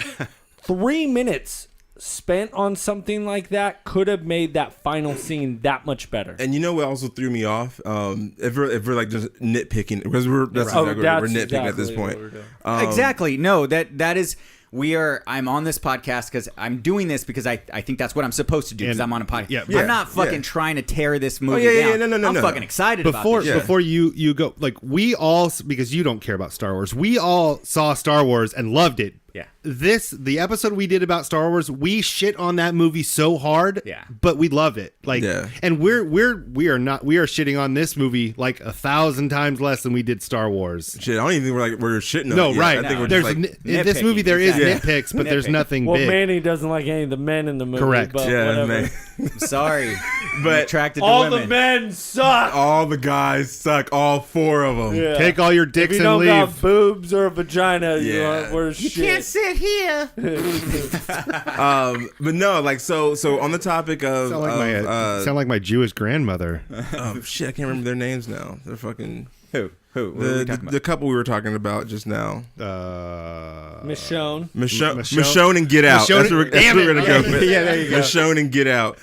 3 minutes spent on something like that could have made that final scene that much better. And you know what also threw me off? If we're like just nitpicking, because we're nitpicking at this exactly point. what we're doing. Exactly. No, that is I'm on this podcast because I'm doing this because I think that's what I'm supposed to do because And- I'm on a podcast. yeah, I'm not fucking yeah. trying to tear this movie yeah, down. no, I'm no. fucking excited Before about this. before you go, like we all, because you don't care about Star Wars, we all saw Star Wars and loved it. Yeah. The episode we did about Star Wars, we shit on that movie so hard. Yeah. But we love it. Like, Yeah. and we are shitting on this movie like 1,000 times less than we did Star Wars. Shit, I don't even think we're shitting on No, it yet. right. I think we're There's just like, in this movie there is Exactly. nitpicks, but there's Nitpicking. nothing Well, big. Manny doesn't like any of the men in the movie. Correct. But yeah, whatever. man. I'm sorry. But attracted to All women. the men suck. all the guys suck. All 4 of them. Yeah. Take all your If dicks you and don't leave. got boobs or a vagina, you Yeah. aren't worth shit. sit here. But no, like so on the topic of, Sound like my Jewish grandmother. shit, I can't remember their names now. They're fucking Who? What are we the talking about? the couple we were talking about just now. Michonne. Michonne and Get Out. That's where Damn we're it. gonna go with. Yeah, there you go. Michonne and Get Out.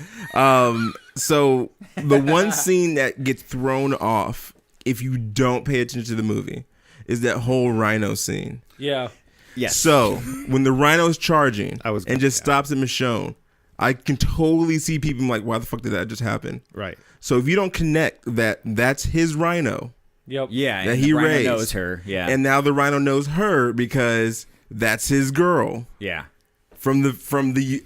So the one scene that gets thrown off if you don't pay attention to the movie is that whole rhino scene. Yeah. Yes. So when the rhino's charging I was- and just stops at Michonne, I can totally see people like, why the fuck did that just happen? Right. So if you don't connect that that's his rhino, Yep. Yeah. that and he the rhino raised, knows her. Yeah. and now the rhino knows her because that's his girl yeah. from the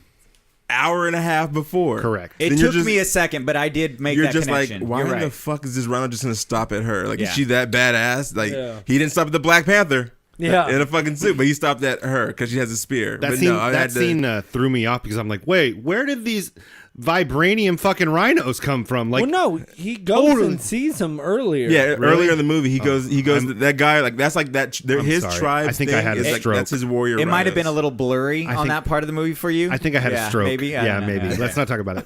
hour and a half before. Correct. It Then you're took just- me a second, but I did make You're that just like, connection. why You're the right. fuck is this rhino just gonna stop at her? Like, Yeah. is she that badass? Like, Yeah. he didn't stop at the Black Panther. Yeah. In a fucking suit, but he stopped at her because she has a spear. That but scene, no, I that had to- scene threw me off because I'm like, wait, where did these vibranium fucking rhinos come from? Like, Well, no, he goes Totally. and sees him earlier. Yeah, Really? earlier in the movie, he goes. That guy, like that's like that. I'm His sorry. tribe. I think I had a like, stroke. That's his warrior. It might have been a rhinos. little blurry on think- that part of the movie for you. I think I had Yeah, a stroke. Maybe. I Yeah, don't know. maybe. Okay. Let's not talk about it.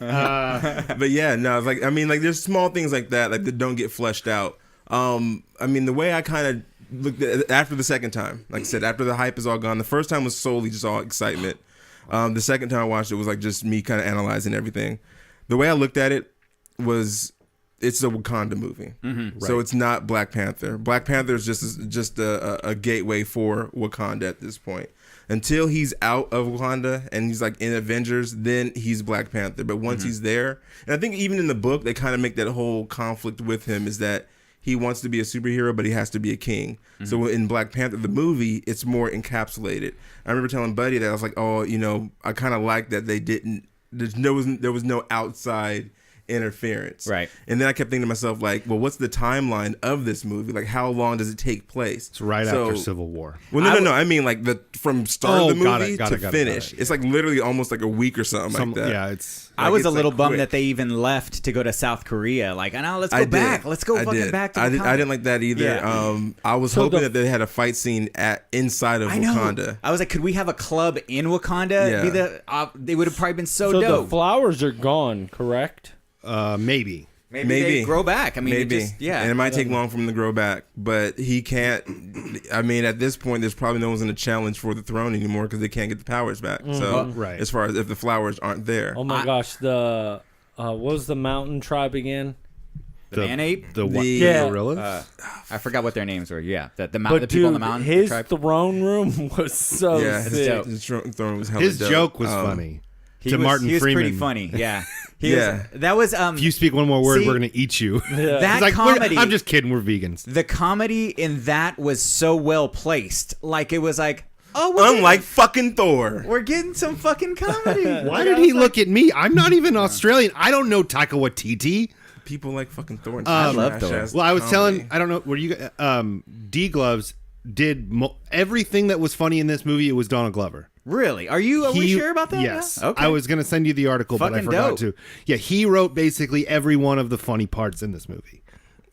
But yeah, no, it's like I mean, like there's small things like that, like that don't get fleshed out. I mean, the way I kind of looked at it after the second time, like I said, after the hype is all gone. The first time was solely just all excitement. The second time I watched it was like just me kind of analyzing everything. The way I looked at it was it's a Wakanda movie, so it's not Black Panther. Black Panther is just a gateway for Wakanda at this point. Until he's out of Wakanda and he's like in Avengers, then he's Black Panther. But once he's there, and I think even in the book they kind of make that whole conflict with him is that he wants to be a superhero, but he has to be a king. So in Black Panther, the movie, it's more encapsulated. I remember telling Buddy that I was like, oh, you know, I kind of like that they didn't. There was no outside interference. Right. And then I kept thinking to myself, like, well, what's the timeline of this movie? Like, how long does it take place? It's right So- after Civil War. Well, no. I mean, like from start Oh, of the got movie it, got to it, got it, finish. got it. It's like literally almost like a week or something like that. Yeah, it's. I was it's, a little like, bummed quick. that they even left to go to South Korea. Like, I know, let's go I did. back. Let's go I fucking did. back to I Wakanda. didn't like that either. Yeah. I was So hoping the- that they had a fight scene inside of I know. Wakanda. I was like, could we have a club in Wakanda? Yeah. Be the they would have probably been so, So the dope. flowers are gone, correct? Maybe. maybe Maybe they grow back. I mean, Maybe. It just, yeah. And it might take long for him to grow back, but he can't. I mean, at this point, there's probably no one's in a challenge for the throne anymore because they can't get the powers back. So, Right. as far as if the flowers aren't there, Oh my gosh, the what was the mountain tribe again? the man ape. The what? Yeah. Gorillas? I forgot what their names were. Yeah, the But people dude, on the mountain. the his tribe. throne room was so yeah, sick. his throne was hella His dope. joke was funny. He to was, Martin he was Freeman. pretty funny. Yeah. Yeah. That was If you speak one more word, See, we're gonna eat you. that He's like, comedy. I'm just kidding. We're vegans. The comedy in that was so well placed. Like it was like, oh, we're Unlike fucking Thor. getting, we're getting some fucking comedy. Why did he look at me? I'm not even Australian. I don't know Taika Waititi. People like fucking Thor. And I love trash Thor. ass Well, I was comedy. telling. I don't know. Were you? D Gloves did everything that was funny in this movie. It was Donald Glover. Really? Are we sure about that? Yes. Yeah? Okay. I was going to send you the article, but I Fucking forgot dope. to. Yeah, he wrote basically every one of the funny parts in this movie.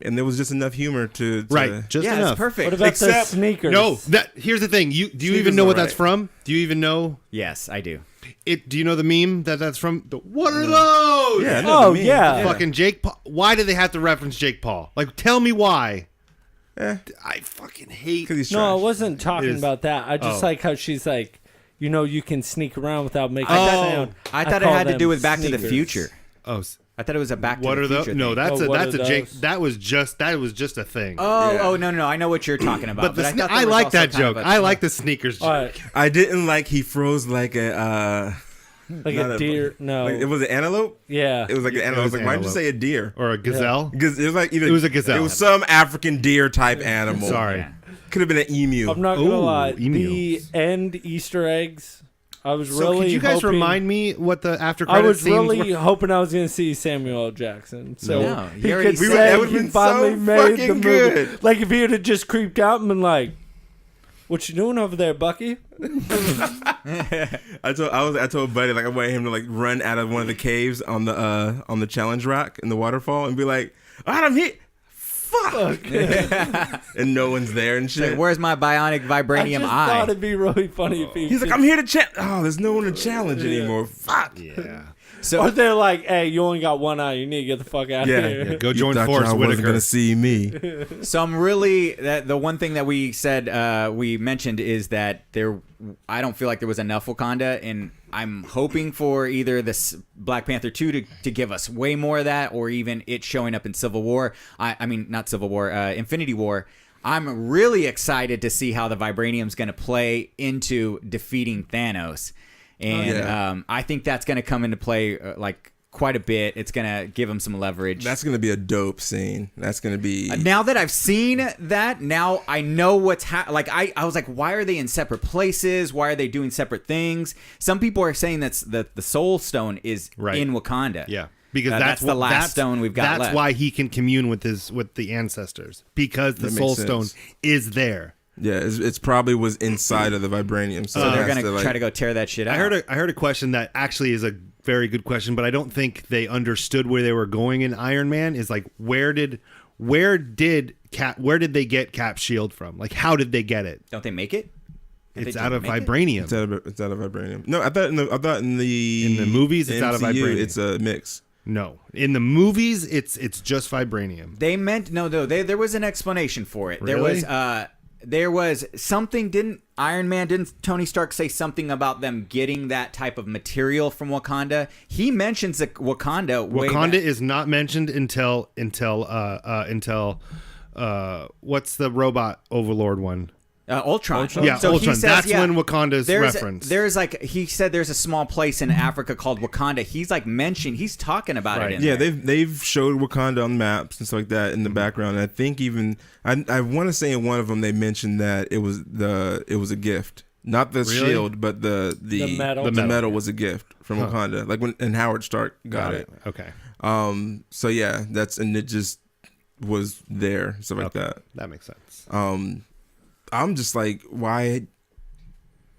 And there was just enough humor to Right, just yeah, enough. it's perfect. What about the Except- sneakers? No, here's the thing. Do you Sneakers even know are what that's right. from? Do you even know Yes, I do. it? Do you know the meme that's from? What are those? Yeah, I know Oh the meme. yeah. Fucking Jake Paul. Why do they have to reference Jake Paul? Like, tell me why. Eh. I fucking hate. 'Cause he's No, I trash. wasn't talking Is- about that. I just Oh. like how she's like, you know, you can sneak around without making Oh. a sound. I thought it call had to them do with Back to the sneakers. Future. Oh, I thought it was a Back to What the are Future those? No, thing. that's Oh, what that's are a Jake. those? That was just a thing. Oh, no, I know what you're talking about. but I thought there I was like also that kind of joke. a- I like the sneakers joke. All right, I didn't like he froze like a like not a deer. No, like, it was an antelope. yeah. It was like an antelope. I was like, why did you say a deer? Or a gazelle. Because it was like either It was a gazelle. It was some African deer type animal. Sorry. Yeah. Could have been an emu. I'm not gonna Ooh, lie. The emails. end Easter eggs. I was So really. could you guys hoping, remind me what the after I credits was scenes really were? hoping I was going to see Samuel L. Jackson. So No, he he already could said- say That would've he been finally so made the fucking movie. good. Like if he would have just creeped out and been like, "What you doing over there, Bucky?" I told Buddy like I wanted him to like run out of one of the caves on the challenge rock in the waterfall and be like, I'm here. Fuck. And no one's there and shit. Like, where's my bionic I vibranium just eye? thought it'd be really funny if he. He's like, I'm here to challenge. Oh, there's no one to challenge anymore. Fuck. Yeah. Or they're like, "Hey, you only got one eye. You need to get the fuck out Yeah. of here." Yeah, go You join thought Forrest y'all wasn't Whitaker. gonna see me. So I'm really the one thing that we said we mentioned is that I don't feel like there was enough Wakanda, and I'm hoping for either this Black Panther 2 to give us way more of that, or even it showing up in Civil War. I mean not Civil War, Infinity War. I'm really excited to see how the vibranium's going to play into defeating Thanos, and I think that's going to come into play like quite a bit. It's going to give him some leverage. That's gonna be a dope scene. That's gonna be. Now that I've seen that, now I know what's like. I was like, why are they in separate places? Why are they doing separate things? Some people are saying that the Soul Stone is Right. in Wakanda. Yeah, because That's the last stone we've got That's left. why he can commune with the ancestors, because the That makes Soul sense. Stone is there. Yeah, it's probably was inside of the vibranium. So So it they're has gonna try to go tear that shit out. I heard a question that actually is a very good question, but I don't think they understood where they were going in Iron Man. Is like where did they get Cap's shield from? Like how did they get it? Don't they make it? Don't they It's just out of make it? vibranium. It's out of vibranium. No, I thought in the movies it's out of MCU, vibranium. It's a mix. No, in the movies it's just vibranium. They meant no. There was an explanation for it. Really? There was something. Didn't Tony Stark say something about them getting that type of material from Wakanda? He mentions that Wakanda. way Wakanda back. is not mentioned until what's the robot overlord one? Ultron. Yeah, So he Ultron. says, That's yeah, when Wakanda's there's referenced. There's like he said there's a small place in Africa called Wakanda. He's like mentioned. He's talking about Right. it. In Yeah, there. they've showed Wakanda on maps and stuff like that in the background. And I think even I want to say in one of them they mentioned that it was a gift, not the Really? shield, but the metal. The metal was a gift from Wakanda. Like when Howard Stark got it. Okay, So yeah, it just was there, stuff like that. that makes sense. I'm just like, why?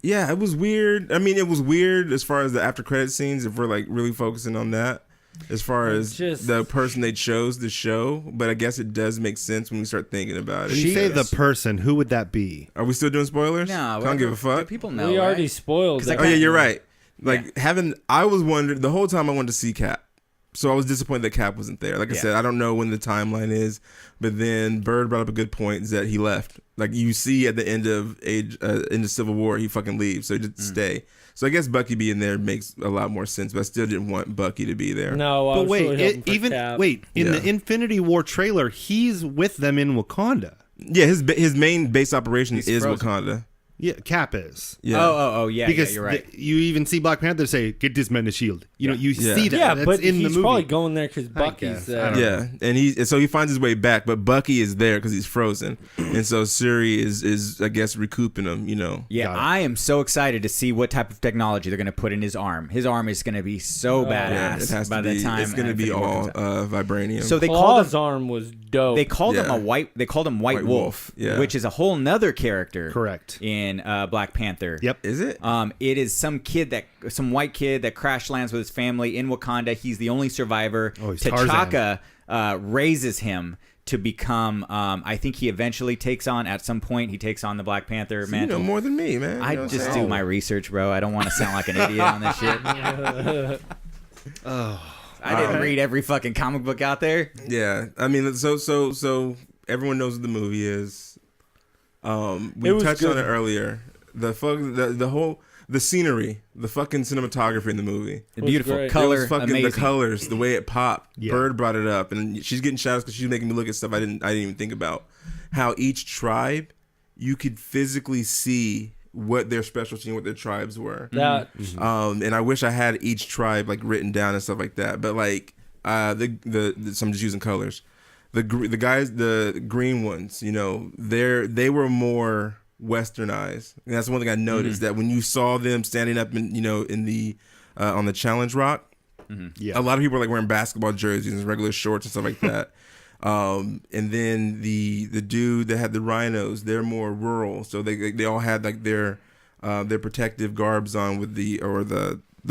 Yeah, it was weird. I mean, it was weird as far as the after credit scenes. If we're like really focusing on that, as far as the person they chose to show, but I guess it does make sense when we start thinking about it. When you say the Yes. person, who would that be? Are we still doing spoilers? No, I don't give a fuck. People know. We already right? spoiled 'Cause I it. Oh yeah, you're right. Like Yeah. I was wondering the whole time I wanted to see Cap. So I was disappointed that Cap wasn't there. Like I Yeah. said, I don't know when the timeline is, but then Bird brought up a good point is that he left. Like you see at the end of Civil War, he fucking leaves, so he didn't stay. So I guess Bucky being there makes a lot more sense, but I still didn't want Bucky to be there. No, I But was wait, really hoping for Cap. in the Yeah. Infinity War trailer, he's with them in Wakanda. Yeah, his main base operation He's is frozen. Wakanda. Yeah, Cap is. Yeah. Oh, yeah. Because you're right. you even see Black Panther say, "Get this man a shield." You know, you Yeah. see that. Yeah, That's but in he's the movie. probably going there because guess. Bucky's I there. don't Yeah, and so he finds his way back, but Bucky is there because he's frozen, and so Shuri is I guess recouping him. You know. Yeah, Got it. I am so excited to see what type of technology they're going to put in his arm. His arm is going to be so badass Yeah, it has by to be. the time It's going to be Infinity War all comes out. vibranium. So they called Claw's him. arm was dope. They called him Yeah. White Wolf, yeah. which is a whole nother character. Correct. In Black Panther. Yep. is it? It is some white kid that crash lands with his family in Wakanda. He's the only survivor. Oh, he's T'Chaka raises him to become. I think he eventually takes on at some point. He takes on the Black Panther You mantle. know more than me, man. I You know what I'm just saying? do my research, bro. I don't want to sound like an idiot on this shit. I didn't read every fucking comic book out there. Yeah, I mean, so everyone knows what the movie is. We It was touched good. on it earlier. The whole the scenery, the fucking cinematography in the movie. The beautiful great. It color, was fucking amazing. the colors, the way it popped. Yeah. Bird brought it up, and she's getting shout outs because she's making me look at stuff I didn't even think about. How each tribe, you could physically see what their specialty and what their tribes were. That And I wish I had each tribe like written down and stuff like that. But like so I'm just using colors. The guys, the green ones, you know, they were more westernized. And that's one thing I noticed, that when you saw them standing up in, you know, in the on the challenge rock, Yeah. a lot of people were like wearing basketball jerseys and regular shorts and stuff like that. And then the dude that had the rhinos, they're more rural, so they all had like their protective garbs on with the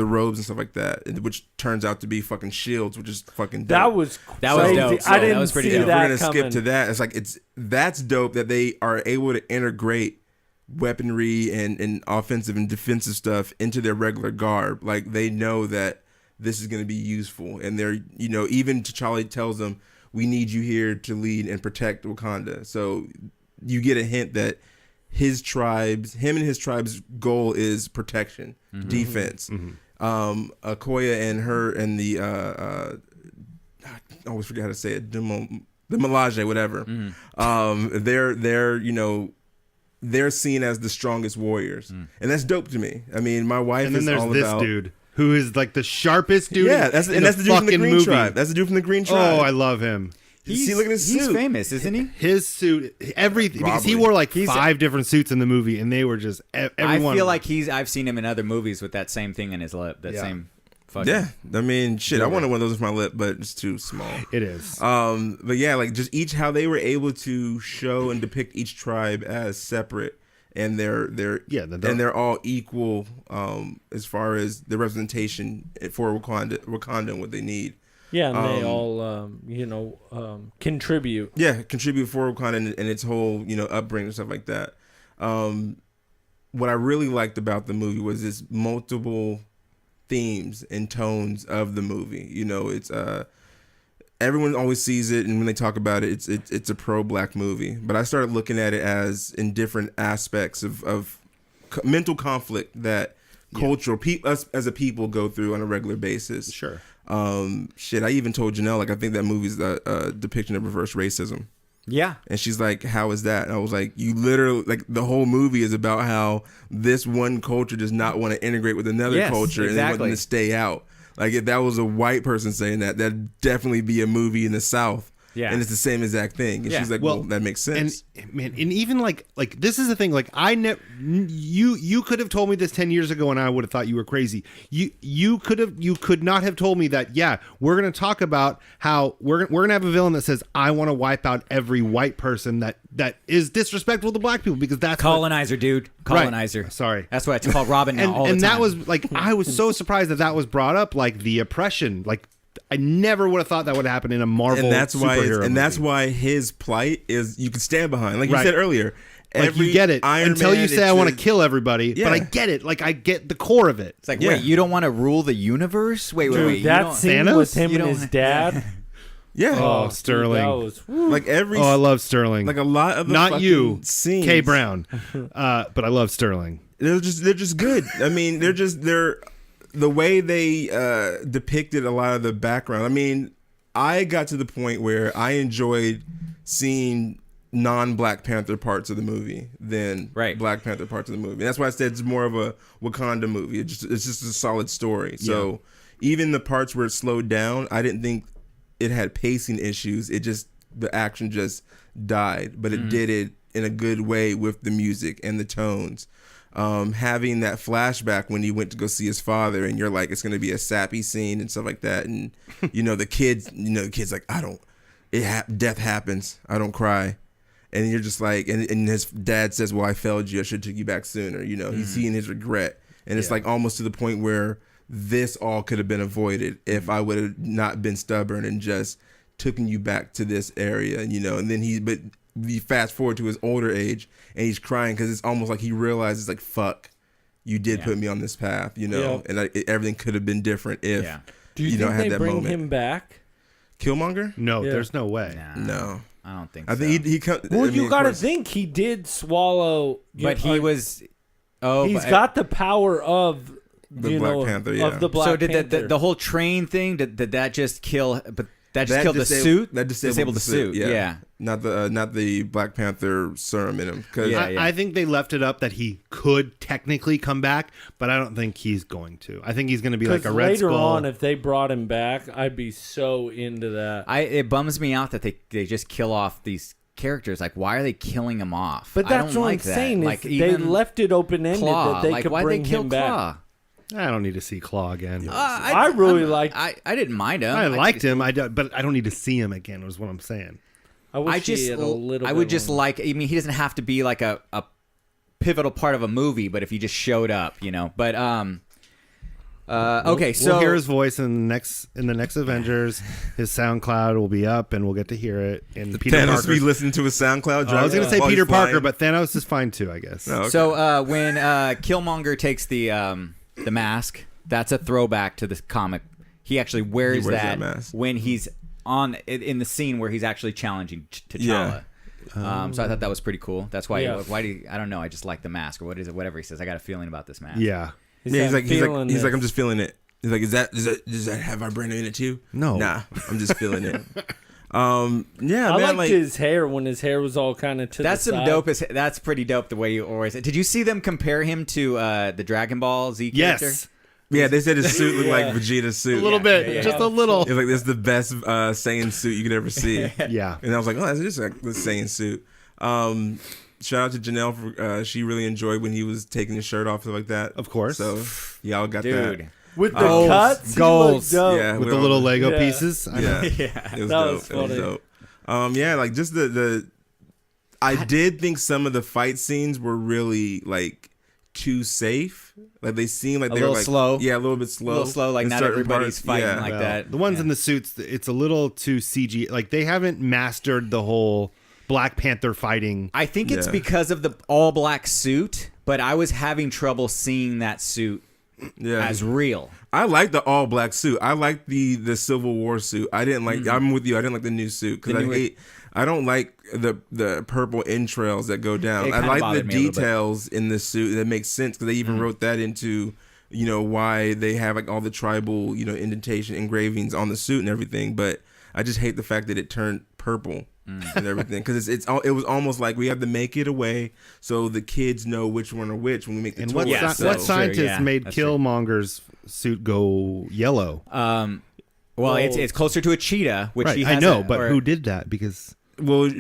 robes and stuff like that, which turns out to be fucking shields, which is fucking dope. that was was dope. I didn't That was pretty see dope. that If we're gonna coming. skip to that, it's like that's dope that they are able to integrate weaponry and offensive and defensive stuff into their regular garb. Like they know that this is going to be useful, and they're, you know, even T'Challa tells them, we need you here to lead and protect Wakanda. So you get a hint that him and his tribe's goal is protection, defense. Okoye and her and the I always forget how to say it, the Melage, whatever. They're you know, they're seen as the strongest warriors, and that's dope to me. I mean, my wife And then is there's all this about, dude who is like the sharpest dude. yeah, that's in the dude from the fucking Green movie. Tribe. That's the dude from the Green Tribe. Oh, I love him. See, look at his He's suit. famous, isn't he? His suit, everything, because he Probably. wore like 5 different suits in the movie, and they were just everyone. I feel like I've seen him in other movies with that same thing in his lip. That Yeah. same fucking. Yeah, I mean, shit, I wanted one of those with my lip, but it's too small. it is. But yeah, like just how they were able to show and depict each tribe as separate, and they're all equal as far as the representation for Wakanda and what they need. Yeah, and they all contribute. Yeah, contribute for Wakanda and its whole, you know, upbringing and stuff like that. What I really liked about the movie was its multiple themes and tones of the movie. You know, it's everyone always sees it, and when they talk about it, it's a pro-black movie. But I started looking at it as in different aspects of mental conflict that us as a people go through on a regular basis. Sure. Shit, I even told Janelle, like, I think that movie's a depiction of reverse racism. Yeah. And she's like, how is that? And I was like, you literally, like, the whole movie is about how this one culture does not want to integrate with another Yes, culture and they want them exactly. to stay out. Like, if that was a white person saying that, that'd definitely be a movie in the South. Yeah. And it's the same exact thing. And Yeah. she's like, well, that makes sense. And man, and even like this is the thing. Like you could have told me this 10 years ago, and I would have thought you were crazy. You could not have told me that. Yeah, we're gonna talk about how we're gonna have a villain that says, I want to wipe out every white person that is disrespectful to black people, because that's Colonizer, dude. Colonizer. Right. Sorry. That's what it's called Robin now. all And the that time. was like, I was so surprised that was brought up, like the oppression. Like I never would have thought that would happen in a Marvel And that's why superhero that's movie. why his plight is you can stand behind. Like you Right. said earlier. Like you get it Iron until Man, you say it's I want to just- kill everybody, Yeah. but I get it. Like I get the core of it. It's like, Yeah. wait, you don't want to rule the universe? Wait. Dude, You that don't- scene Thanos? with him You and don't- his dad. Yeah. Oh, dude, Sterling. that was, woo. Like every Oh, I love Sterling. like a lot of the Not fucking you, scenes. K Brown, but I love Sterling. They're just good. I mean, they're the way they depicted a lot of the background. I mean, I got to the point where I enjoyed seeing non-Black Panther parts of the movie than Right. Black Panther parts of the movie. And that's why I said it's more of a Wakanda movie. It's just a solid story. So even the parts where it slowed down, I didn't think it had pacing issues. The action just died, but it did it in a good way with the music and the tones. Having that flashback when he went to go see his father, and you're like, it's going to be a sappy scene and stuff like that. And the kid's like, death happens. I don't cry. And you're just like, and his dad says, well, I failed you. I should have took you back sooner. He's seeing his regret. And it's like almost to the point where this all could have been avoided if I would have not been stubborn and just taken you back to this area. And then but you fast forward to his older age and he's crying because it's almost like he realizes, like, fuck, you did put me on this path, Yeah. and everything could have been different if, Do you I think had they that bring moment. him back? Killmonger? No, Yeah. there's no way. Nah, No. I don't think I so. think he Well, I mean, you of got to course- think he did swallow. But he was He's got the power of The Black Panther, yeah. of the Black So did Panther. the whole train thing? Did that just kill? But that just killed the suit. That disabled the suit. Yeah. Not the Black Panther serum in him. Cause Yeah. I think they left it up that he could technically come back, but I don't think he's going to. I think he's going to be like a Red later Skull. on, if they brought him back, I'd be so into that. It bums me out that they just kill off these characters. Like, why are they killing them off? But I that's don't what like I'm that. saying. Like, Is they even left it open-ended Claw. that they Like, could why'd bring they kill him Claw? back. I don't need to see Claw again. I really liked. I didn't mind him. I liked him, but I don't need to see him again. Was what I'm saying. I wish I just he had a little. I bit would just more. like. I mean, he doesn't have to be like a pivotal part of a movie, but if he just showed up, you know. But okay, so we'll hear his voice in the next Avengers. His SoundCloud will be up, and we'll get to hear it. And Peter Thanos Parker's- be listening to his SoundCloud. I was going to say while Peter he's flying. Parker, but Thanos is fine too, I guess. Oh, okay. So when Killmonger takes the mask, that's a throwback to the comic. He actually wears, wears that that mask. when he's in the scene where he's actually challenging T'Challa. Yeah. So I thought that was pretty cool. That's why. Yeah. Why do you, I don't know? I just like the mask, or what is it? Whatever he says. I got a feeling about this mask. Yeah. Yeah, he's like feeling he's like this. I'm just feeling it. He's like, does that have vibranium in it too? No. Nah, I'm just feeling it. Yeah, I man, liked like his hair when his hair was all kind of to That's the some side. dope. That's pretty dope. The way you always. Did you see them compare him to the Dragon Ball Z character? Yes. yeah, they said his suit looked like Yeah. Vegeta's suit. A little bit, yeah, just yeah. a little. It's like this is the best Saiyan suit you could ever see. Yeah. And I was like, oh, that's just like the Saiyan suit. Shout out to Janelle for she really enjoyed when he was taking his shirt off and like that. Of course. So y'all got Dude. that. with the Goals. cuts. he Goals. looked dope. Yeah, With we the all- little Lego Yeah. pieces. I know. Yeah, it was That dope. was It was funny. dope. Yeah, like just the I did think some of the fight scenes were really like too safe. Like they seemed like A they were little like slow. Yeah, a little bit slow. A little slow. Like in not certain everybody's parts. fighting Yeah. like Well, that. the ones Yeah. in the suits, it's a little too CG. Like they haven't mastered the whole Black Panther fighting. I think it's Yeah. because of the all black suit, but I was having trouble seeing that suit Yeah. as real. I like the all black suit. I like the Civil War suit. I didn't like. I'm with you. I didn't like the new suit because The new- I don't like the purple entrails that go down. It I kinda like the bothered me a little bit. details in the suit that makes sense because they even wrote that into why they have like all the tribal indentation engravings on the suit and everything. But I just hate the fact that it turned purple. And everything because it was almost like we have to make it away so the kids know which one are which when we make the And toy. what, Yeah, sci- so- what True, scientist yeah, made that's true. Killmonger's suit go yellow? Well, it's closer to a cheetah, which Right, he I has know, but or- who did that? Because Well,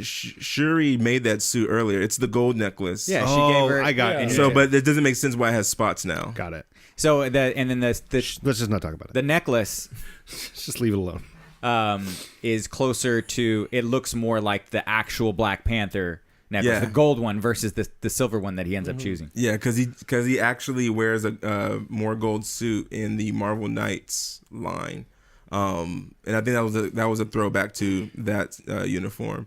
Shuri made that suit earlier. It's the gold necklace. Yeah, she Oh, gave her. I got it. So, but it doesn't make sense why it has spots now. got it. So and then the Let's just not talk about it. the necklace Let's just leave it alone. is closer to. It looks more like the actual Black Panther necklace, Yeah. the gold one versus the silver one that he ends up choosing. Yeah, because he actually wears a more gold suit in the Marvel Knights line, and I think that was a throwback to that uniform.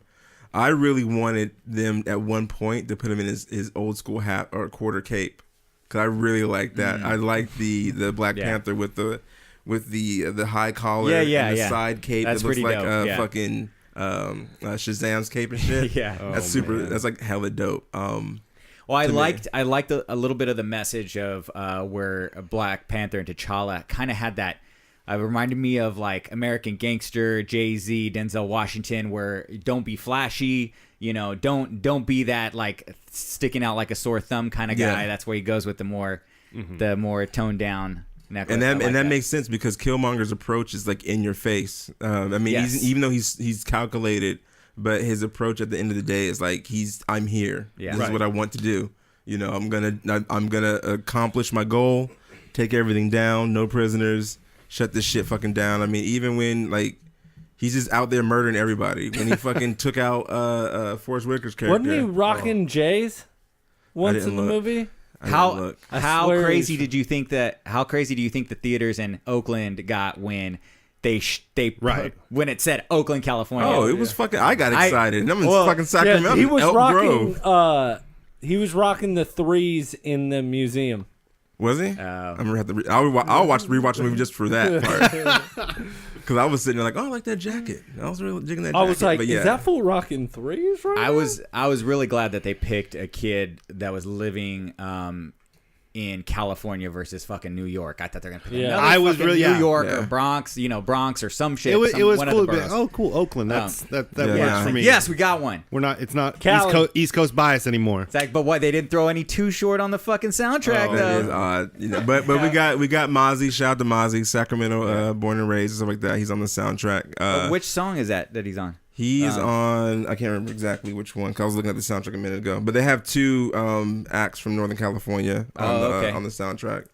I really wanted them at one point to put him in his old school hat or quarter cape because I really like that. I like the Black Yeah. Panther with the high collar Yeah, and the yeah. side cape That's that looks pretty like dope, yeah. fucking Shazam's cape and shit. Yeah. That's super. That's like hella dope. Well, I to me. liked a little bit of the message of where Black Panther and T'Challa kind of had that. It reminded me of like American Gangster, Jay-Z, Denzel Washington, where don't be flashy, don't be that like sticking out like a sore thumb kind of guy. Yeah. That's where he goes with the more toned down necklace. And I that like and that makes sense because Killmonger's approach is like in your face. I mean, Yes. even though he's calculated, but his approach at the end of the day is like I'm here. Yeah. This Right. is what I want to do. I'm gonna accomplish my goal, take everything down, no prisoners, shut this shit fucking down. I mean, even when like he's just out there murdering everybody. When he fucking took out Forrest Whitaker's character, Wasn't he rocking J's once didn't in the look. movie? I didn't look. How swear crazy he's- did you think that? How crazy do you think the theaters in Oakland got when they Right. when it said Oakland, California? Oh, it was fucking. I got excited. And I'm in well, fucking Sacramento. Yeah, he was Elk rocking. Grove. He was rocking the threes in the museum. Was he? I'm gonna have to. I'll rewatch the movie just for that part. Because I was sitting there like, oh, I like that jacket. I was really digging that jacket. I was like, but yeah. is that Full Rockin' Threes right I was really glad that they picked a kid that was living in California versus fucking New York. I thought they were gonna pick Yeah. another I was fucking really- New yeah. York Yeah. or Bronx, Bronx or some shit. It was one of cool. the To be, boroughs. oh, cool, Oakland. That Yeah. works for me. Yes, we got one. We're not. It's not Cali. East Coast bias anymore. It's like, but what? They didn't throw any Too Short on the fucking soundtrack That though. is odd. But we got Mozzie. Shout out to Mozzie, Sacramento, born and raised and stuff like that. He's on the soundtrack. Which song is that he's on? He's on. I can't remember exactly which one. 'Cause I was looking at the soundtrack a minute ago. But they have two acts from Northern California on the soundtrack.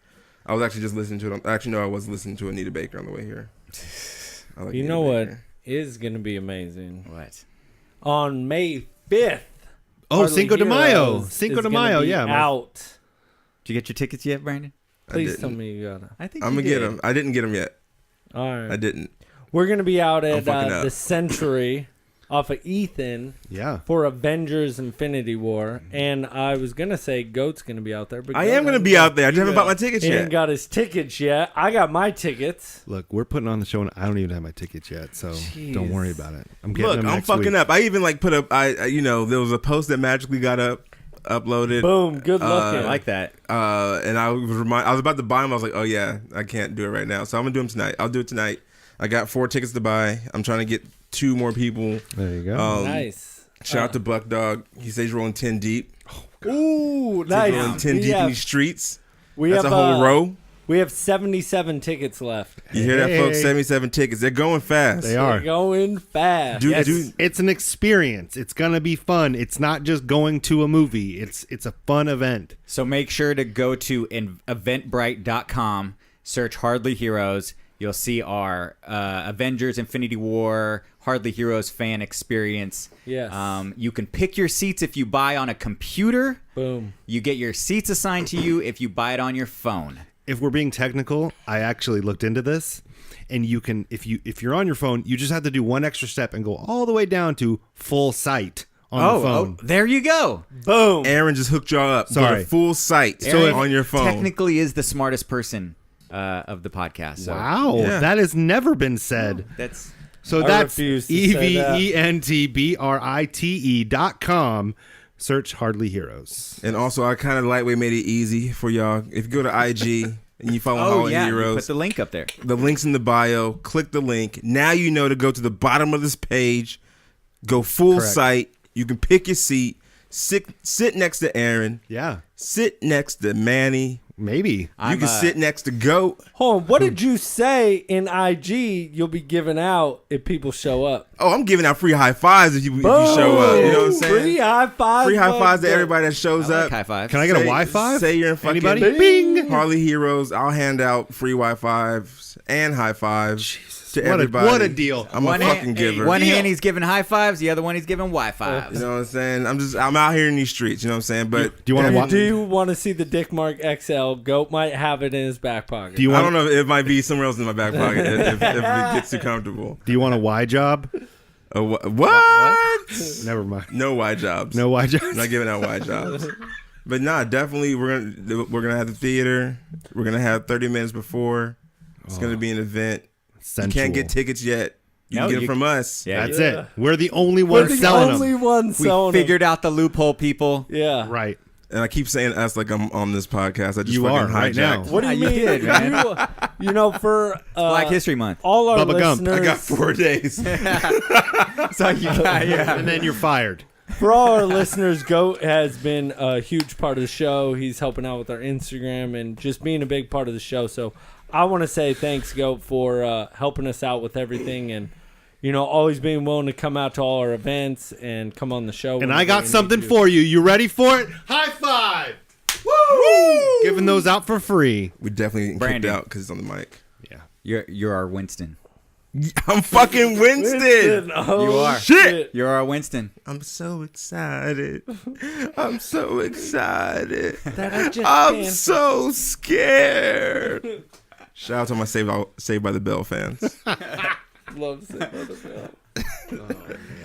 I was actually just listening to it. Actually, no, I was listening to Anita Baker on the way here. I like You Anita know what Baker. is going to be amazing? What? On May 5th. Oh, Harley Cinco de Mayo. Heroes Cinco is de gonna Mayo. be Yeah. out. Did you get your tickets yet, Brandon? Please didn't. tell me you got it. I think I'm gonna get them. I didn't get them yet. All right. I didn't. We're going to be out at fucking up. the Century off of Ethan Yeah. for Avengers Infinity War. And I was going to say Goat's going to be out there. But I Goat am gonna hasn't be got- out there. I just haven't bought my tickets He yet. ain't got his tickets yet. I got my tickets. Look, we're putting on the show, and I don't even have my tickets yet, so don't worry about it. I'm getting Look, them I'm next fucking week. up. I even put up. There was a post that magically got uploaded. Boom. Good looking. I like that. And I was about to buy them. I was like, oh yeah, I can't do it right now. So I'm gonna do them tonight. I'll do it tonight. I got 4 tickets to buy. I'm trying to get 2 more people. There you go. Nice. Shout out to Buck Dog. He says he's rolling 10 deep. Ooh, He's nice. rolling 10 deep in these streets. we That's have a whole row. We have 77 tickets left. You hear that, folks? Hey. 77 tickets. They're going fast. They are. We're going fast. Dude, It's an experience. It's gonna be fun. It's not just going to a movie. It's a fun event. So make sure to go to eventbrite.com, search Hardly Heroes. You'll see our Avengers Infinity War Hardly Heroes fan experience. Yes. You can pick your seats if you buy on a computer. Boom. You get your seats assigned to you if you buy it on your phone. If we're being technical, I actually looked into this, and you can if you're on your phone, you just have to do one extra step and go all the way down to full sight on the phone. There you go. Boom. Aaron just hooked y'all up. Go to Sorry. full sight Aaron on your phone. Technically is the smartest person of the podcast. So Wow, Yeah. that has never been said. that's So I that's refuse to say that. EVENTBRITE.com. Search Hardly Heroes. And also, I kind of lightweight made it easy for y'all. If you go to IG and you follow Hardly you Heroes, put the link up there. the link's in the bio. Click the link. Now you know to go to the bottom of this page. Go full Correct. sight. You can pick your seat. Sit next to Aaron. Yeah, Sit next to Manny. maybe. You I'm, can sit next to Goat. Hold on. What did you say in IG you'll be giving out if people show up? Oh, I'm giving out free high fives if you show up. You know what I'm saying? Free high fives. Free high fives to bud. everybody that shows I like up. high five. Can I get a Wi-Fi? Say you're in fucking Anybody? Bing. Harley Heroes. I'll hand out free Wi-Fives and high fives to What a- everybody. what a deal. I'm a fucking giver. One hand he's giving high fives, the other one he's giving Wi-Fi. You know what I'm saying? I'm out here in these streets. You know what I'm saying? But Do you wanna every- wa- Do you want to see the Dick Mark XL? Goat might have it in his back pocket. Do you I want? don't know. It might be somewhere else in my back pocket if it gets too comfortable. Do you want a Y job? What? Never mind. No Y jobs. No Y I'm jobs. not giving out Y jobs. But nah, definitely we're gonna have the theater. We're gonna have 30 minutes before. It's gonna be an event. You can't get tickets yet. You No, can get you- them from us. Yeah, That's Yeah. it. We're the only We're ones the selling only them. ones we selling figured out the loophole, people. them. Yeah. Right. And I keep saying us like I'm on this podcast. I just You fucking are right hijacked. now. What do you You mean? did, man. You know, for Black History Month. all our Bubba Gump. listeners, I got 4 days. So you got, yeah. And then you're fired. for all our listeners, Goat has been a huge part of the show. He's helping out with our Instagram and just being a big part of the show. So I want to say thanks, Goat, for helping us out with everything and, always being willing to come out to all our events and come on the show. And I got something for you. You ready for it? High five! Woo! Giving those out for free. We definitely getting kicked Brandon. out because it's on the mic. Yeah. You're our Winston. I'm fucking Winston. Oh, You are. Shit. You're our Winston. I'm so excited. I'm so excited. That I just I'm can't- so scared. Shout out to my Saved by the Bell fans. Love Saved by the Bell.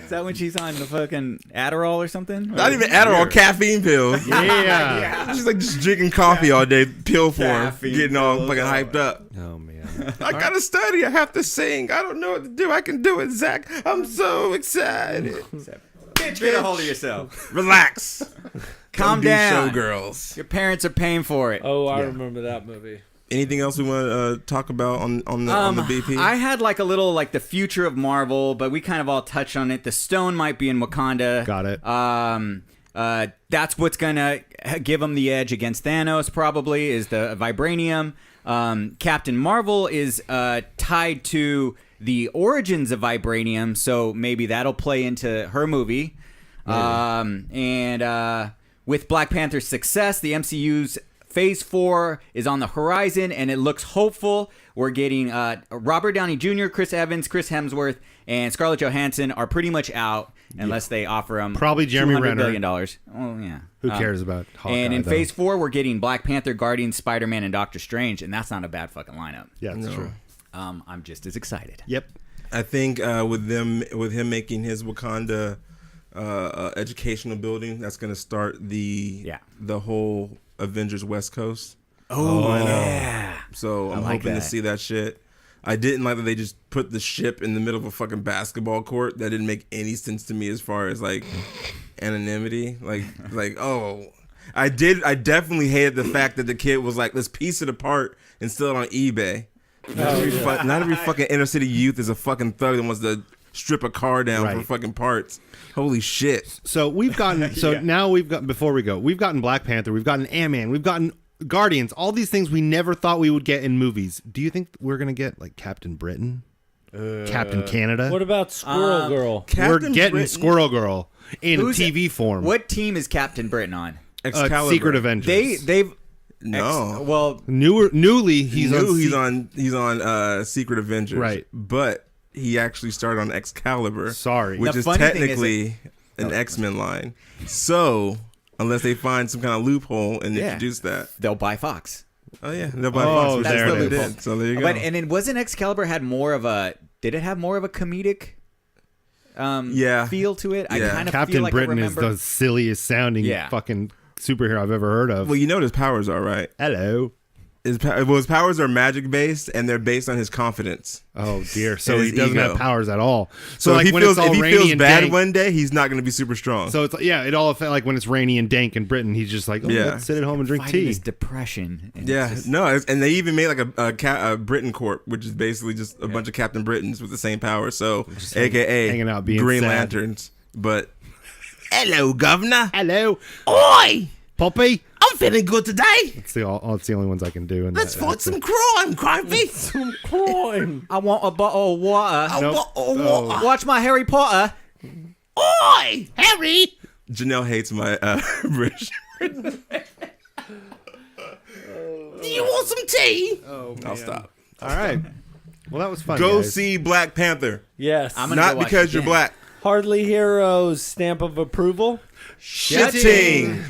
Is that when she's on the fucking Adderall or something? Not even Adderall, caffeine pills. Yeah. She's like just drinking coffee all day, pill form, Caffeine getting all pills. fucking hyped up. Oh man. I gotta study. I have to sing. I don't know what to do. I can do it, Zach. I'm so excited. Bitch, get a hold of yourself. Relax. Calm Don't do down. Showgirls. Your parents are paying for it. Oh, I remember that movie. Anything else we want to talk about on the BP? I had like a little like the future of Marvel, but we kind of all touched on it. The stone might be in Wakanda. Got it. That's what's gonna give them the edge against Thanos. Probably is the vibranium. Captain Marvel is tied to the origins of vibranium, so maybe that'll play into her movie. And with Black Panther's success, the MCU's Phase 4 is on the horizon, and it looks hopeful. We're getting Robert Downey Jr., Chris Evans, Chris Hemsworth, and Scarlett Johansson are pretty much out unless they offer them Probably Jeremy $200 Renner. billion. Oh, yeah. Who cares about Hawkeye, And in though? Phase 4, we're getting Black Panther, Guardians, Spider-Man, and Doctor Strange, and that's not a bad fucking lineup. Yeah, that's true. I'm just as excited. Yep. I think with him making his Wakanda educational building, that's going to start the whole Avengers West Coast. Oh, yeah. So I'm like hoping that. to see that shit. I didn't like that they just put the ship in the middle of a fucking basketball court. That didn't make any sense to me as far as like anonymity. Like I definitely hated the fact that the kid was like, let's piece it apart and sell it on eBay. Not every fucking inner city youth is a fucking thug that wants to strip a car down for Right. fucking parts. Holy shit. So we've gotten. So now we've got. Before we go, we've gotten Black Panther. We've gotten Ant-Man. We've gotten Guardians. All these things we never thought we would get in movies. Do you think we're gonna get like Captain Britain, Captain Canada? What about Squirrel Girl? We're Captain getting Britain, Squirrel Girl in Who's TV form. What team is Captain Britain on? Excalibur. Secret Avengers. They've No. well, Newly he's on Secret Avengers, Right. But he actually started on Excalibur. Sorry. which The is funny thing is technically an X-Men line. So unless they find some kind of loophole and introduce that, they'll buy Fox. oh yeah, they'll buy Oh, Fox, which there that's what it they is. did. So there you go. But and it wasn't Excalibur had more of a did it have more of a comedic feel to it? I Yeah. kind of Captain feel like Britain I is remember. the silliest sounding fucking superhero I've ever heard of. well, you know what his powers are, right? Hello. His powers are magic based, and they're based on his confidence. Oh dear. So And he his doesn't ego. have powers at all. So like if he when feels it's all rainy and bad dank, one day, he's not going to be super strong. so it's it all felt like when it's rainy and dank in Britain, he's just like, let's sit at home and drink Fighting tea. his depression. And yeah, it's just- and they even made like a Britain Corp, which is basically just a bunch of Captain Britons with the same power. So, AKA hanging out, being Green sad. Lanterns. But hello, Governor. Hello, Oi, Poppy. I'm feeling good today. It's the only ones I can do. In Let's that fight some crime, Cripey. Crime. I want a bottle of water. Nope. Watch my Harry Potter. Oi, Harry. Janelle hates my British. Do you want some tea? I'll stop. All right. Well, that was fun. Go guys. see Black Panther. Yes. I'm gonna Not go watch because it you're again. black. Hardly Heroes stamp of approval. Shitting.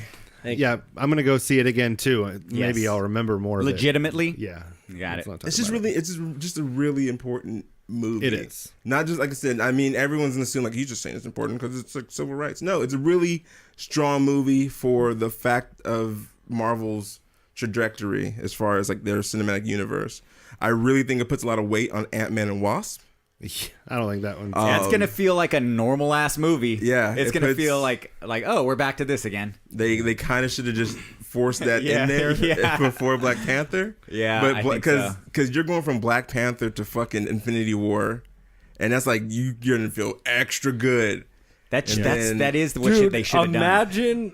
Yeah, I'm gonna go see it again too. Maybe I'll remember more. Of Legitimately. It. Yeah. Got Let's it. not talk It's just about really, it's just a really important movie. It is. Not just like I said. I mean, everyone's gonna assume like he's just saying it's important because it's like civil rights. No, it's a really strong movie for the fact of Marvel's trajectory as far as like their cinematic universe. I really think it puts a lot of weight on Ant-Man and Wasp. I don't think that one's. Yeah, it's gonna feel like a normal ass movie. Yeah, it's it gonna puts- feel like oh, we're back to this again. They kind of should have just forced that Yeah, in there yeah. before Black Panther. Yeah, but I think because so. you're going from Black Panther to fucking Infinity War, and that's like you're gonna feel extra good. That is what Dude, they should have done. imagine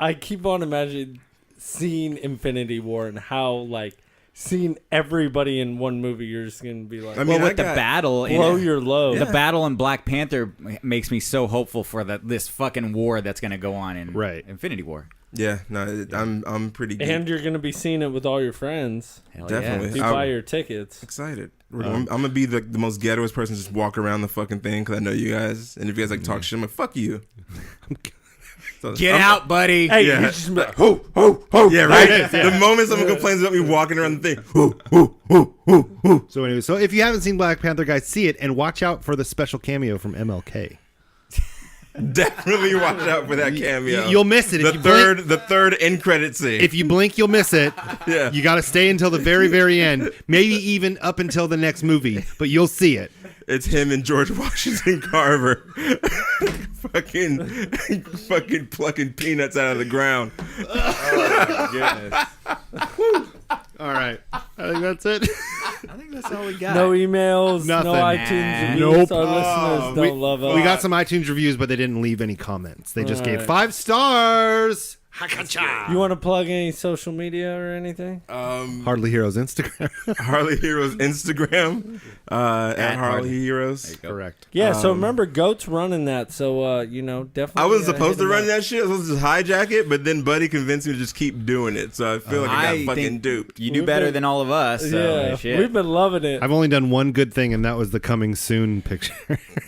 I keep on imagining seeing Infinity War and how like seeing everybody in one movie, you're just gonna be like, I mean, Well, with I the got- battle, blow your load. the battle in Black Panther makes me so hopeful for this fucking war that's gonna go on in Right. Infinity War. Yeah, no, I'm pretty geeked. And you're gonna be seeing it with all your friends. Hell Definitely. If you I'm buy your tickets. excited. I'm gonna be the most ghettoest person, just walk around the fucking thing because I know you guys, and if you guys like talk shit, I'm like fuck you. So Get I'm- out, buddy. Hey, Yeah. you just be like, Ho ho ho! Yeah, right. The moment someone complains about me walking around the thing, ho ho ho ho ho. So anyway, so if you haven't seen Black Panther, guys, see it and watch out for the special cameo from MLK. Definitely watch out for that cameo. You'll miss it. If The third end credit scene. If you blink, you'll miss it. Yeah. You got to stay until the very, very end. Maybe even up until the next movie, but you'll see it. It's him and George Washington Carver fucking plucking peanuts out of the ground. Oh, goodness. All right. I think that's it. I think that's all we got. No emails, Nothing. no iTunes reviews. Nope. Our listeners don't love us. We got some iTunes reviews, but they didn't leave any comments. They just All gave right. 5 stars. You want to plug any social media or anything? Hardly Heroes Instagram. Harley Heroes Instagram at Harley Heroes. Correct. Yeah, so remember, Goat's running that, so, definitely. I was supposed hit to him run up. that shit. I was supposed to hijack it, but then Buddy convinced me to just keep doing it. So I feel like I got fucking think duped. You do better than all of us. So Yeah, shit. we've been loving it. I've only done one good thing, and that was the coming soon picture.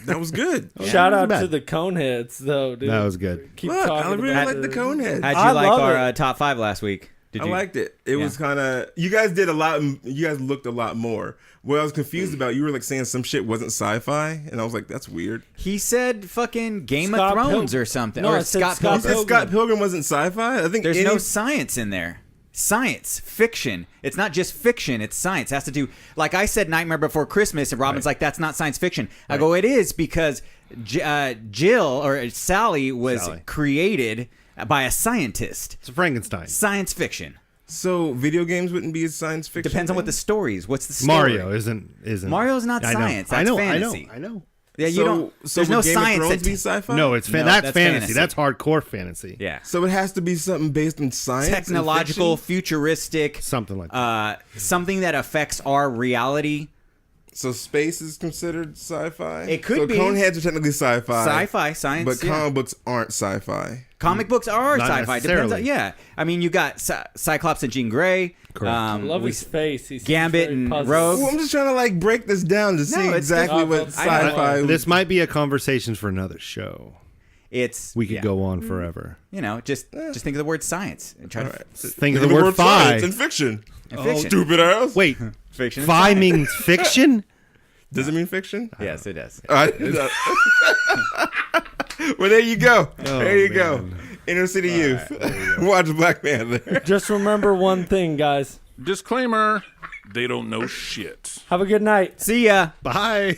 That was good. Shout That out wasn't to bad. the Coneheads, though, dude. That was good. Keep Look, talking I really about like the Conehead. How'd I you like love our it. top 5 last week? Did I you? liked it. It was kind of. You guys did a lot. You guys looked a lot more. What I was confused about, you were like saying some shit wasn't sci-fi, and I was like, that's weird. He said fucking Game Scott of Thrones Pil- or something. No, or I said Scott Scott Pilgrim. Pilgrim. Scott Pilgrim wasn't sci-fi. I think There's no science in there. Science, fiction. It's not just fiction, it's science. It has to do, like I said, Nightmare Before Christmas, and Robin's like, that's not science fiction. I go, it is, because Jill, or Sally, was created by a scientist. It's a Frankenstein. Science fiction. So video games wouldn't be a science fiction. Depends on what thing? the story is. What's the story? Mario isn't. Mario's not I know. science. I That's know. fantasy. I know. Yeah, you So, don't. so There's no would Game science. of Thrones that be sci-fi? No, it's No, that's that's fantasy. fantasy. That's hardcore fantasy. Yeah. So it has to be something based in science, and Technological, fiction? futuristic, Something like that. something that affects our reality. So space is considered sci-fi. It could so be. Coneheads are technically sci-fi. Sci-fi, science, but yeah. comic books aren't sci-fi. Comic books are Not sci-fi. Depends necessarily. on, yeah. I mean, you got Cyclops and Jean Grey. Correct. I love his face. He's Gambit very and puzzled. Rogue. Well, I'm just trying to like break this down to see it's exactly good. what I know. sci-fi. This might be a conversation for another show. It's We could yeah. go on forever. You know, just think of the word science and try to Think of the word science phi. and fiction. and fiction. Stupid ass. Wait, Fiction. and phi science. means fiction? Does it mean fiction? Yes, it does. Well, there you go. Oh, there you man. go. Inner City Youth. Watch Black Panther. Just remember one thing, guys. Disclaimer, they don't know shit. Have a good night. See ya. Bye.